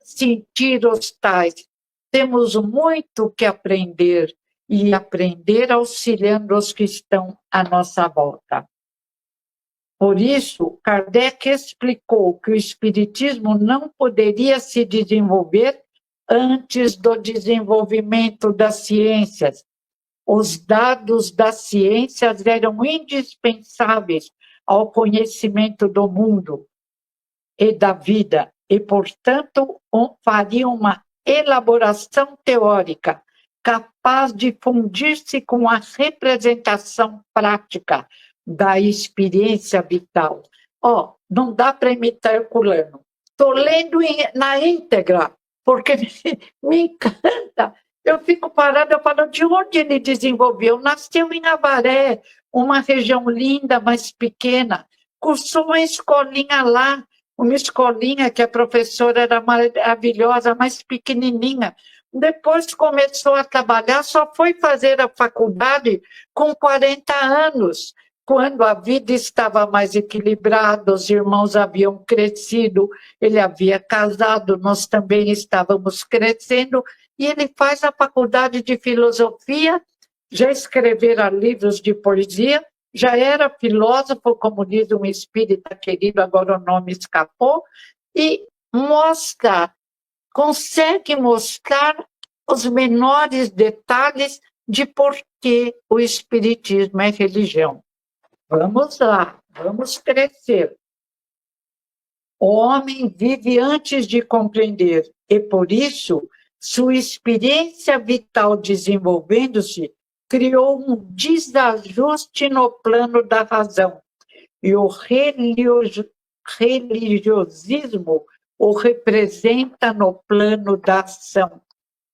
sentir hostais. Temos muito que aprender e aprender auxiliando os que estão à nossa volta. Por isso, Kardec explicou que o espiritismo não poderia se desenvolver antes do desenvolvimento das ciências. Os dados das ciências eram indispensáveis ao conhecimento do mundo e da vida, e, portanto, fariam uma elaboração teórica capaz de fundir-se com a representação prática da experiência vital. Não dá para imitar Herculano. Estou lendo na íntegra, porque me encanta. Eu fico parada, eu falo, de onde ele desenvolveu? Nasceu em Avaré, uma região linda, mas pequena. Cursou uma escolinha lá, uma escolinha que a professora era maravilhosa, mas pequenininha. Depois começou a trabalhar, só foi fazer a faculdade com 40 anos, quando a vida estava mais equilibrada, os irmãos haviam crescido, ele havia casado, nós também estávamos crescendo, e ele faz a faculdade de filosofia, já escrevera livros de poesia, já era filósofo, como diz um espírita querido, agora o nome escapou, e consegue mostrar os menores detalhes de por que o espiritismo é religião. Vamos lá, vamos crescer. O homem vive antes de compreender, e por isso, sua experiência vital desenvolvendo-se criou um desajuste no plano da razão, e o religiosismo o representa no plano da ação,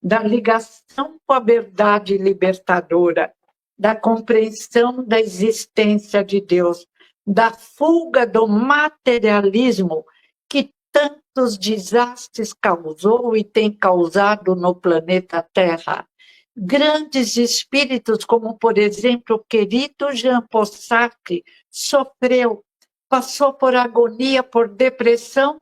da ligação com a verdade libertadora, da compreensão da existência de Deus, da fuga do materialismo que tantos desastres causou e tem causado no planeta Terra. Grandes espíritos, como, por exemplo, o querido Jean Paul Sartre, sofreu, passou por agonia, por depressão,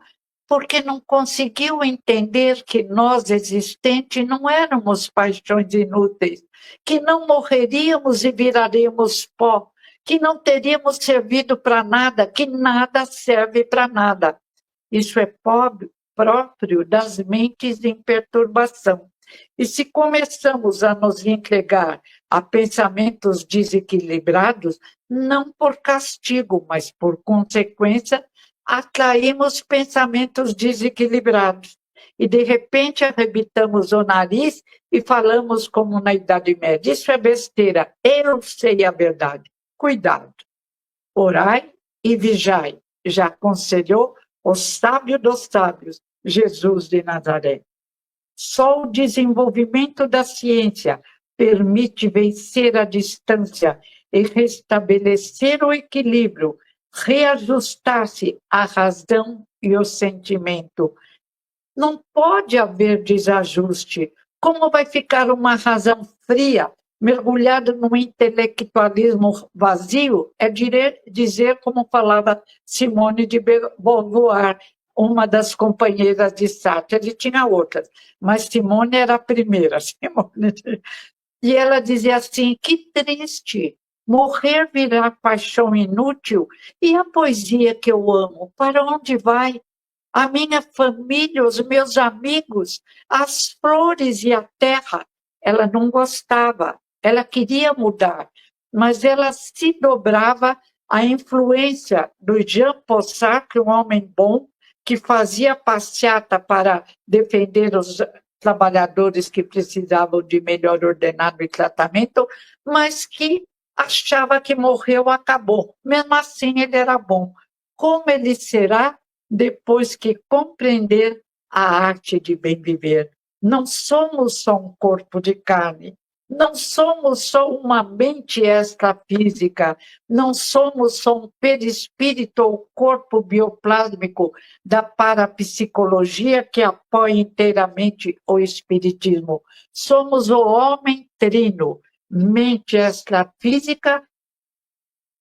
porque não conseguiu entender que nós, existentes, não éramos paixões inúteis, que não morreríamos e viraríamos pó, que não teríamos servido para nada, que nada serve para nada. Isso é próprio das mentes em perturbação. E se começamos a nos entregar a pensamentos desequilibrados, não por castigo, mas por consequência, atraímos pensamentos desequilibrados. E, de repente, arrebitamos o nariz e falamos como na Idade Média. Isso é besteira. Eu sei a verdade. Cuidado. Orai e vigiai. Já aconselhou o sábio dos sábios, Jesus de Nazaré. Só o desenvolvimento da ciência permite vencer a distância e restabelecer o equilíbrio, reajustar-se à razão e o sentimento. Não pode haver desajuste. Como vai ficar uma razão fria, mergulhada num intelectualismo vazio? É dizer, como falava Simone de Beauvoir, uma das companheiras de Sartre. Ele tinha outras, mas Simone era a primeira. E ela dizia assim, que triste, morrer virar paixão inútil, e a poesia que eu amo, para onde vai? A minha família, os meus amigos, as flores e a terra. Ela não gostava, ela queria mudar, mas ela se dobrava à influência do Jean Paul Sartre, um homem bom, que fazia passeata para defender os trabalhadores que precisavam de melhor ordenado e tratamento, mas que achava que morreu, acabou. Mesmo assim, ele era bom. Como ele será depois que compreender a arte de bem viver? Não somos só um corpo de carne, não somos só uma mente extrafísica, não somos só um perispírito ou corpo bioplásmico da parapsicologia que apoia inteiramente o espiritismo. Somos o homem trino, mente extrafísica,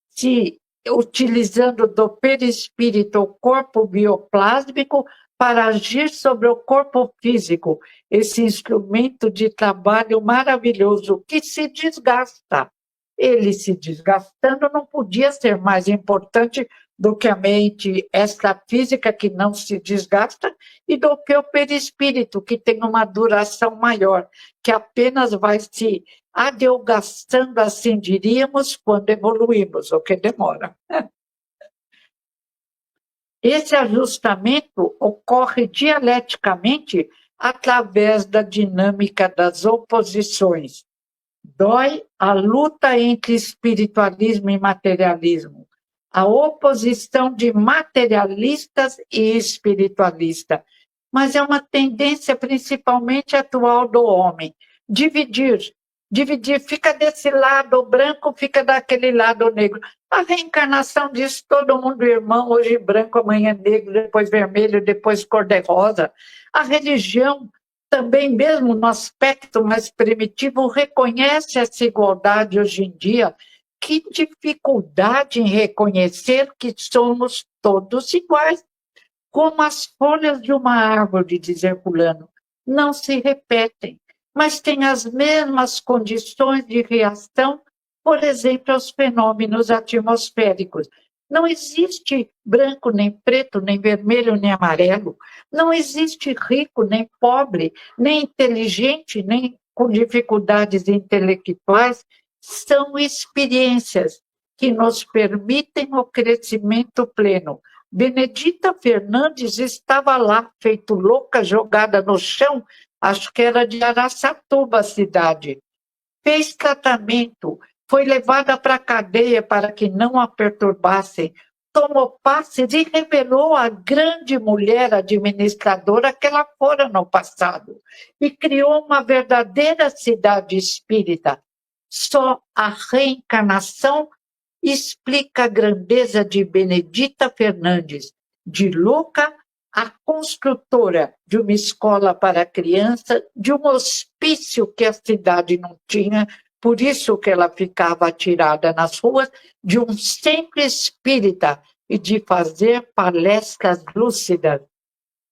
se utilizando do perispírito o corpo bioplásmico para agir sobre o corpo físico, esse instrumento de trabalho maravilhoso que se desgasta. Ele se desgastando não podia ser mais importante do que a mente extrafísica, que não se desgasta, e do que o perispírito, que tem uma duração maior, que apenas vai se adelgastando, assim diríamos, quando evoluímos, o que demora. Esse ajustamento ocorre dialeticamente através da dinâmica das oposições. Dói a luta entre espiritualismo e materialismo, a oposição de materialistas e espiritualistas, mas é uma tendência principalmente atual do homem, dividir, fica desse lado o branco, fica daquele lado o negro. A reencarnação diz todo mundo irmão, hoje branco, amanhã negro, depois vermelho, depois cor-de-rosa. A religião também, mesmo no aspecto mais primitivo, reconhece essa igualdade hoje em dia. Que dificuldade em reconhecer que somos todos iguais, como as folhas de uma árvore, dizer fulano, não se repetem, mas têm as mesmas condições de reação, por exemplo, aos fenômenos atmosféricos. Não existe branco, nem preto, nem vermelho, nem amarelo. Não existe rico, nem pobre, nem inteligente, nem com dificuldades intelectuais. São experiências que nos permitem o crescimento pleno. Benedita Fernandes estava lá, feito louca, jogada no chão, acho que era de Araçatuba, a cidade. Fez tratamento, foi levada para a cadeia para que não a perturbassem, tomou passes e revelou a grande mulher administradora que ela fora no passado, e criou uma verdadeira cidade espírita. Só a reencarnação explica a grandeza de Benedita Fernandes, de louca a construtora de uma escola para criança, de um hospício que a cidade não tinha, por isso que ela ficava atirada nas ruas, de um sempre espírita e de fazer palestras lúcidas.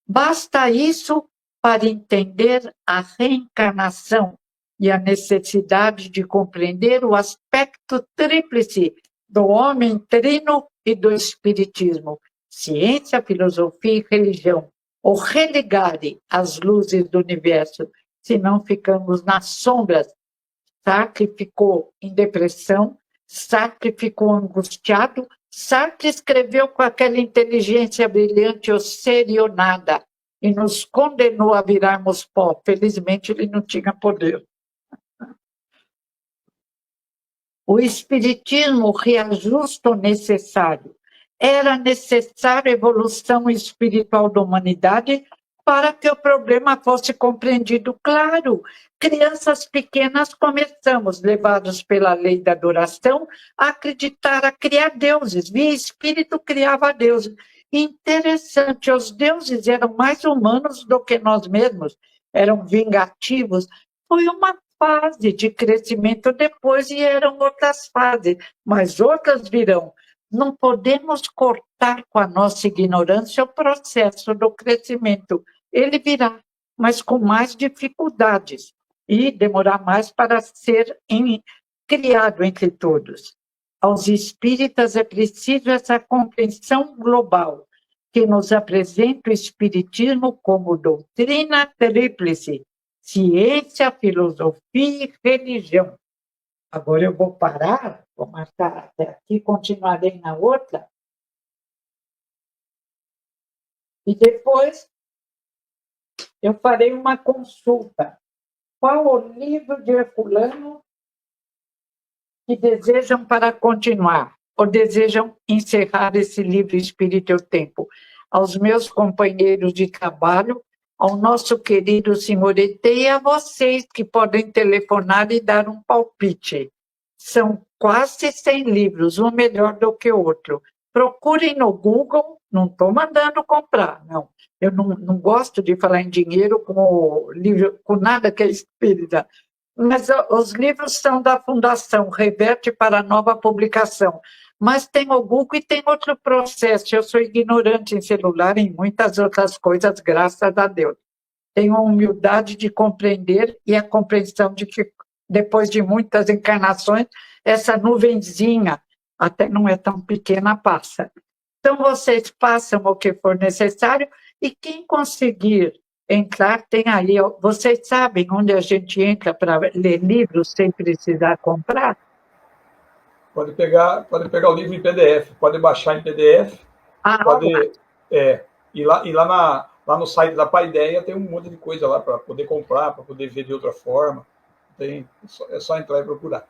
Basta isso para entender a reencarnação e a necessidade de compreender o aspecto tríplice do homem trino e do espiritismo, ciência, filosofia e religião, ou religarem as luzes do universo, senão ficamos nas sombras. Sartre ficou em depressão, Sartre ficou angustiado, Sartre escreveu com aquela inteligência brilhante o ser e o nada, e nos condenou a virarmos pó. Felizmente, ele não tinha poder. O espiritismo reajusta o necessário. Era necessária a evolução espiritual da humanidade para que o problema fosse compreendido. Claro, crianças pequenas começamos, levados pela lei da adoração, a acreditar, a criar deuses. Via espírito criava deuses. Interessante, os deuses eram mais humanos do que nós mesmos, eram vingativos. Foi uma fase de crescimento depois e eram outras fases, mas outras virão. Não podemos cortar com a nossa ignorância o processo do crescimento. Ele virá, mas com mais dificuldades e demorar mais para ser criado entre todos. Aos espíritas é preciso essa compreensão global, que nos apresenta o Espiritismo como doutrina tríplice, ciência, filosofia e religião. Agora eu vou parar, vou marcar até aqui, continuarei na outra. E depois eu farei uma consulta. Qual o livro de Herculano que desejam para continuar? Ou desejam encerrar esse livro Espírito e o Tempo? Aos meus companheiros de trabalho, ao nosso querido senhor ET e a vocês que podem telefonar e dar um palpite. São quase 100 livros, um melhor do que o outro. Procurem no Google, não estou mandando comprar, não. Eu não gosto de falar em dinheiro com livro, com nada que é espírita. Mas os livros são da Fundação, reverte para nova publicação. Mas tem o Google e tem outro processo. Eu sou ignorante em celular e em muitas outras coisas, graças a Deus. Tenho a humildade de compreender e a compreensão de que, depois de muitas encarnações, essa nuvenzinha, até não é tão pequena, passa. Então, vocês façam o que for necessário e quem conseguir entrar, tem aí. Vocês sabem onde a gente entra para ler livros sem precisar comprar? Pode pegar o livro em PDF, pode baixar em PDF, pode ir lá no site da Paideia, tem um monte de coisa lá para poder comprar, para poder ver de outra forma. É só entrar e procurar.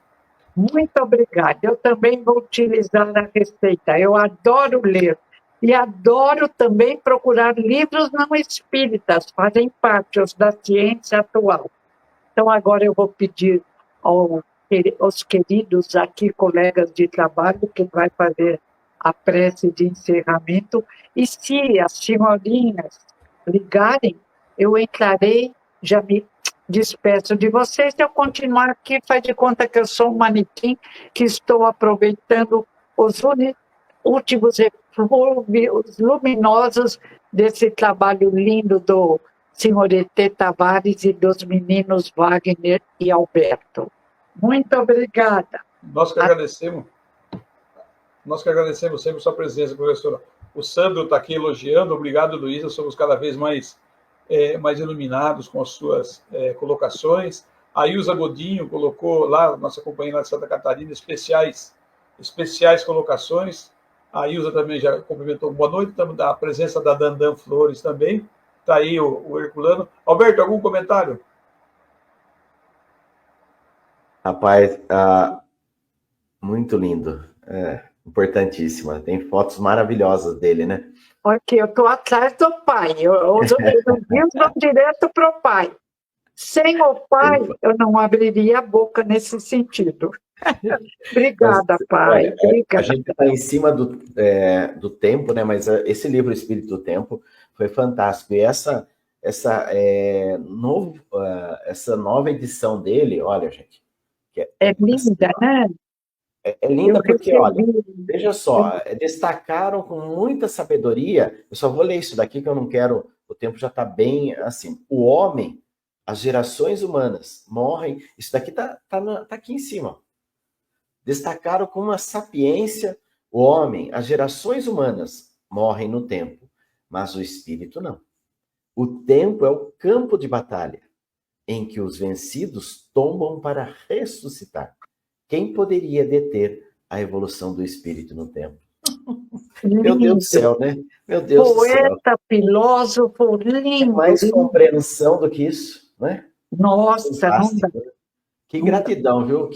Muito obrigada. Eu também vou utilizar a receita. Eu adoro ler. E adoro também procurar livros não espíritas, fazem parte os da ciência atual. Então, agora eu vou pedir aos queridos aqui, colegas de trabalho, que vai fazer a prece de encerramento. E se as senhorinhas ligarem, eu entrarei, já me despeço de vocês. Se eu continuar aqui, faz de conta que eu sou um manequim, que estou aproveitando os últimos reflúvios luminosos desse trabalho lindo do senhor E.T. Tavares e dos meninos Wagner e Alberto. Muito obrigada. Nós que agradecemos sempre sua presença, professora. O Sandro está aqui elogiando. Obrigado, Luísa. Somos cada vez mais iluminados com as suas colocações. A Ilza Godinho colocou lá, nossa companheira lá de Santa Catarina, especiais colocações. A Ilza também já cumprimentou. Boa noite. A presença da Dandan Flores também. Está aí o Herculano. Alberto, algum comentário? Rapaz, muito lindo. Importantíssima. Tem fotos maravilhosas dele, né? Aqui, eu estou atrás do pai. Os elogios vão direto para o pai. Sem o pai, eu não abriria a boca nesse sentido. Obrigada, pai. Olha, Obrigada. a gente está em cima do tempo, né? Mas esse livro Espírito do Tempo foi fantástico. E essa nova edição dele, olha, gente. É linda, né? É linda porque, olha, veja só, destacaram com muita sabedoria. Eu só vou ler isso daqui que eu não quero, o tempo já está bem assim. O homem, as gerações humanas morrem, isso daqui tá aqui em cima. Destacaram com uma sapiência, o homem, as gerações humanas morrem no tempo, mas o espírito não. O tempo é o campo de batalha, em que os vencidos tombam para ressuscitar. Quem poderia deter a evolução do espírito no tempo? Meu Deus do céu, né? Meu Deus do céu. Poeta, filósofo, lindo. Mais compreensão do que isso, né? Nossa, não dá. Que gratidão, viu?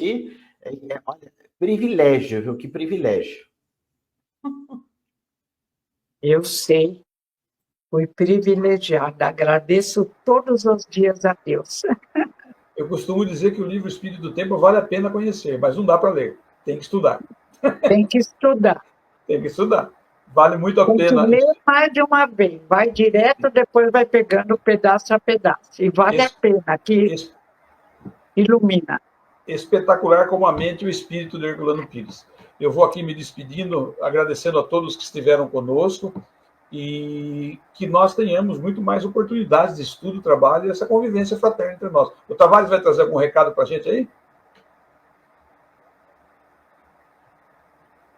Olha, privilégio, viu? Que privilégio. Eu sei. Fui privilegiada, agradeço todos os dias a Deus. Eu costumo dizer que o livro Espírito do Tempo vale a pena conhecer, mas não dá para ler. Tem que estudar. Tem que estudar. Tem que estudar. Vale muito a Tem que pena. ler mais de uma vez. Vai direto, depois vai pegando pedaço a pedaço. E vale a pena, que ilumina. Espetacular como a mente e o espírito de Herculano Pires. Eu vou aqui me despedindo, agradecendo a todos que estiveram conosco e que nós tenhamos muito mais oportunidades de estudo, trabalho e essa convivência fraterna entre nós. O Tavares vai trazer algum recado para a gente aí?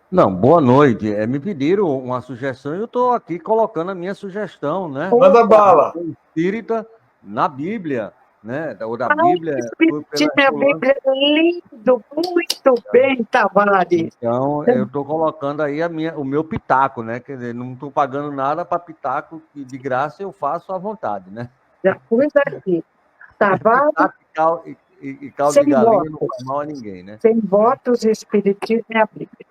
Não, boa noite. Me pediram uma sugestão e eu estou aqui colocando a minha sugestão, né? Manda bala! Espírita na Bíblia, né? Ou da Bíblia. Minha Bíblia é lindo, muito bem, Tavares. Então, eu estou colocando aí o meu pitaco, né? Quer dizer, não estou pagando nada para pitaco, que de graça eu faço à vontade, né? Já pus aqui. Tavares. E caldo de galinha não faz mal a ninguém, né? Sem votos, Espiritismo e a Bíblia.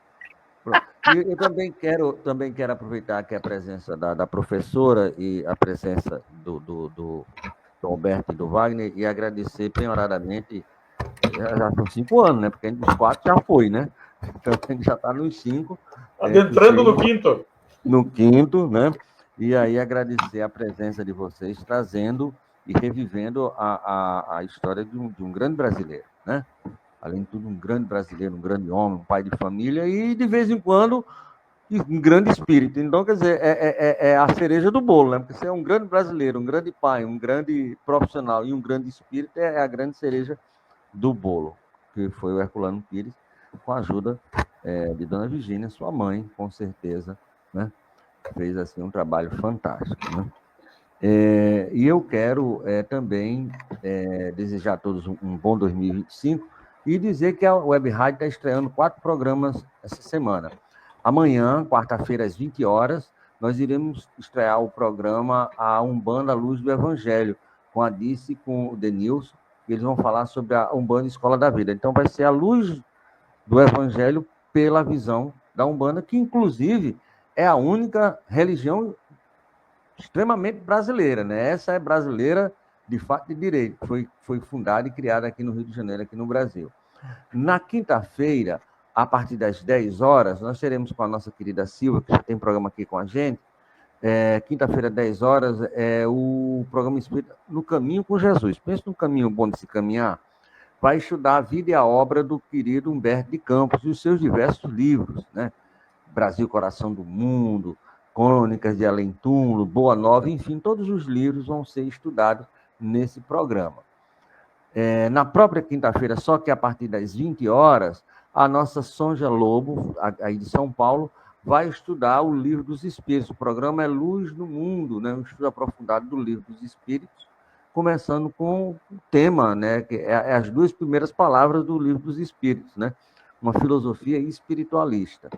E eu também quero aproveitar aqui a presença da professora e a presença do Alberto e do Wagner e agradecer penhoradamente. Já são 5 anos, né? Porque os 4 já foi, né? Então a gente já está nos 5. Adentrando no quinto. No quinto, né? E aí agradecer a presença de vocês, trazendo e revivendo a história de um grande brasileiro, né? Além de tudo, um grande brasileiro, um grande homem, um pai de família e, de vez em quando, um grande espírito. Então, quer dizer, é a cereja do bolo, né? Porque você é um grande brasileiro, um grande pai, um grande profissional e um grande espírito, é a grande cereja do bolo, que foi o Herculano Pires, com a ajuda de Dona Virgínia, sua mãe, com certeza, né? Fez assim, um trabalho fantástico, né? E eu quero também desejar a todos um bom 2025, e dizer que a Web Rádio está estreando 4 programas essa semana. Amanhã, quarta-feira, às 20 horas, nós iremos estrear o programa A Umbanda à Luz do Evangelho, com a Dice e com o Denilson, e eles vão falar sobre a Umbanda Escola da Vida. Então, vai ser a luz do Evangelho pela visão da Umbanda, que, inclusive, é a única religião extremamente brasileira, né? Essa é brasileira de fato e de direito, foi fundada e criada aqui no Rio de Janeiro, aqui no Brasil. Na quinta-feira, a partir das 10 horas, nós teremos com a nossa querida Silva, que já tem programa aqui com a gente, quinta-feira, 10 horas, o programa Espírita No Caminho com Jesus. Pensa num caminho bom de se caminhar. Vai estudar a vida e a obra do querido Humberto de Campos e os seus diversos livros, né? Brasil, Coração do Mundo, Crônicas de Além-Túmulo, Boa Nova, enfim, todos os livros vão ser estudados nesse programa. Na própria quinta-feira, só que a partir das 20 horas, a nossa Sonja Lobo, aí de São Paulo, vai estudar o Livro dos Espíritos. O programa é Luz no Mundo, né? Um estudo aprofundado do Livro dos Espíritos, começando com o tema, né? Que é as 2 primeiras palavras do Livro dos Espíritos, né? Uma filosofia espiritualista.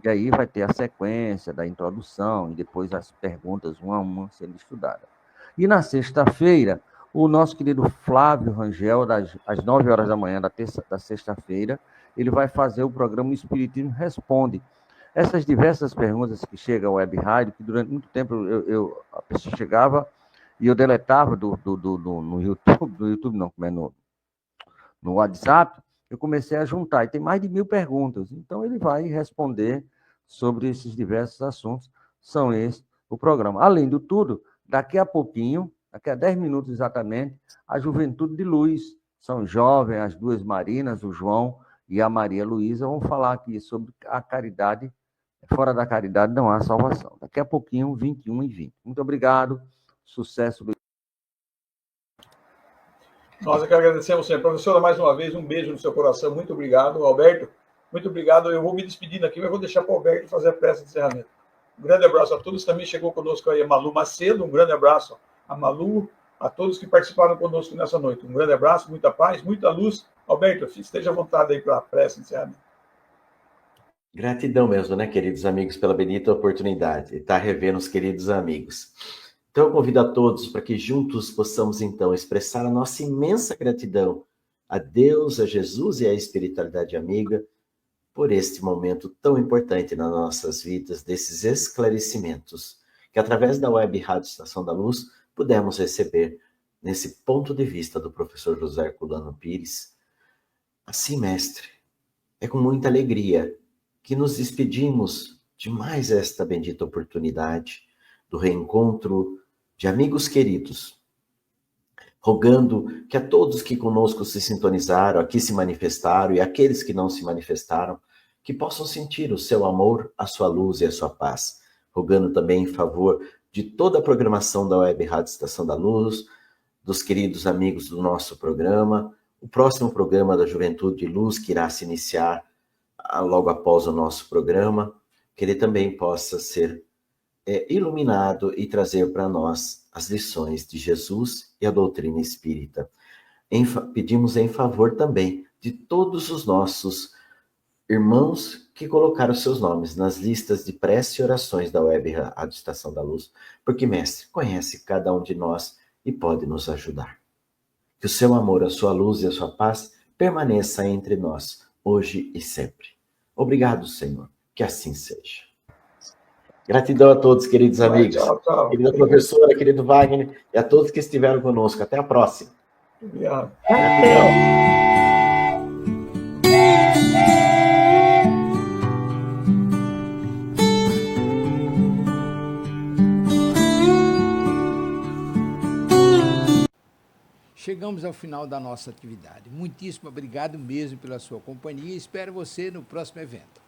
E aí vai ter a sequência da introdução e depois as perguntas, uma a uma, sendo estudadas. E na sexta-feira, o nosso querido Flávio Rangel, às 9 horas da manhã da sexta-feira, ele vai fazer o programa Espiritismo Responde. Essas diversas perguntas que chegam ao Web Rádio, que durante muito tempo a pessoa chegava e eu deletava no YouTube não, como é no WhatsApp, eu comecei a juntar, e tem mais de 1000 perguntas. Então, ele vai responder sobre esses diversos assuntos. São esses o programa. Além do tudo, daqui a pouquinho, daqui a 10 minutos exatamente, a Juventude de Luz. São jovens, as 2 Marinas, o João e a Maria Luísa, vão falar aqui sobre a caridade. Fora da caridade não há salvação. Daqui a pouquinho, 21 e 20. Muito obrigado. Sucesso, Luiz. Nós é que agradecemos sempre. Professora, mais uma vez, um beijo no seu coração. Muito obrigado. Alberto, muito obrigado. Eu vou me despedindo aqui, mas vou deixar para o Alberto fazer a prece de encerramento. Um grande abraço a todos. Também chegou conosco aí a Malu Macedo. Um grande abraço a Malu, a todos que participaram conosco nessa noite. Um grande abraço, muita paz, muita luz. Alberto, esteja à vontade aí para a prece de encerramento. Gratidão mesmo, né, queridos amigos, pela bendita oportunidade de estar revendo os queridos amigos. Então, eu convido a todos para que juntos possamos, então, expressar a nossa imensa gratidão a Deus, a Jesus e à espiritualidade amiga por este momento tão importante nas nossas vidas, desses esclarecimentos que através da Web Rádio Estação da Luz pudemos receber nesse ponto de vista do professor José Herculano Pires. Assim, mestre, é com muita alegria que nos despedimos de mais esta bendita oportunidade do reencontro de amigos queridos, rogando que a todos que conosco se sintonizaram, aqui se manifestaram e aqueles que não se manifestaram, que possam sentir o seu amor, a sua luz e a sua paz. Rogando também em favor de toda a programação da Web Rádio Estação da Luz, dos queridos amigos do nosso programa, o próximo programa da Juventude de Luz, que irá se iniciar logo após o nosso programa, que ele também possa ser iluminado e trazer para nós as lições de Jesus e a doutrina espírita. Pedimos em favor também de todos os nossos irmãos que colocaram seus nomes nas listas de prece e orações da Web Rádio Estação da Luz, porque, mestre, conhece cada um de nós e pode nos ajudar. Que o seu amor, a sua luz e a sua paz permaneça entre nós, hoje e sempre. Obrigado, Senhor, que assim seja. Gratidão a todos, queridos amigos. Tchau, tchau. Querida professora, querido Wagner, e a todos que estiveram conosco. Até a próxima. Obrigado. Gratidão. Chegamos ao final da nossa atividade. Muitíssimo obrigado mesmo pela sua companhia e espero você no próximo evento.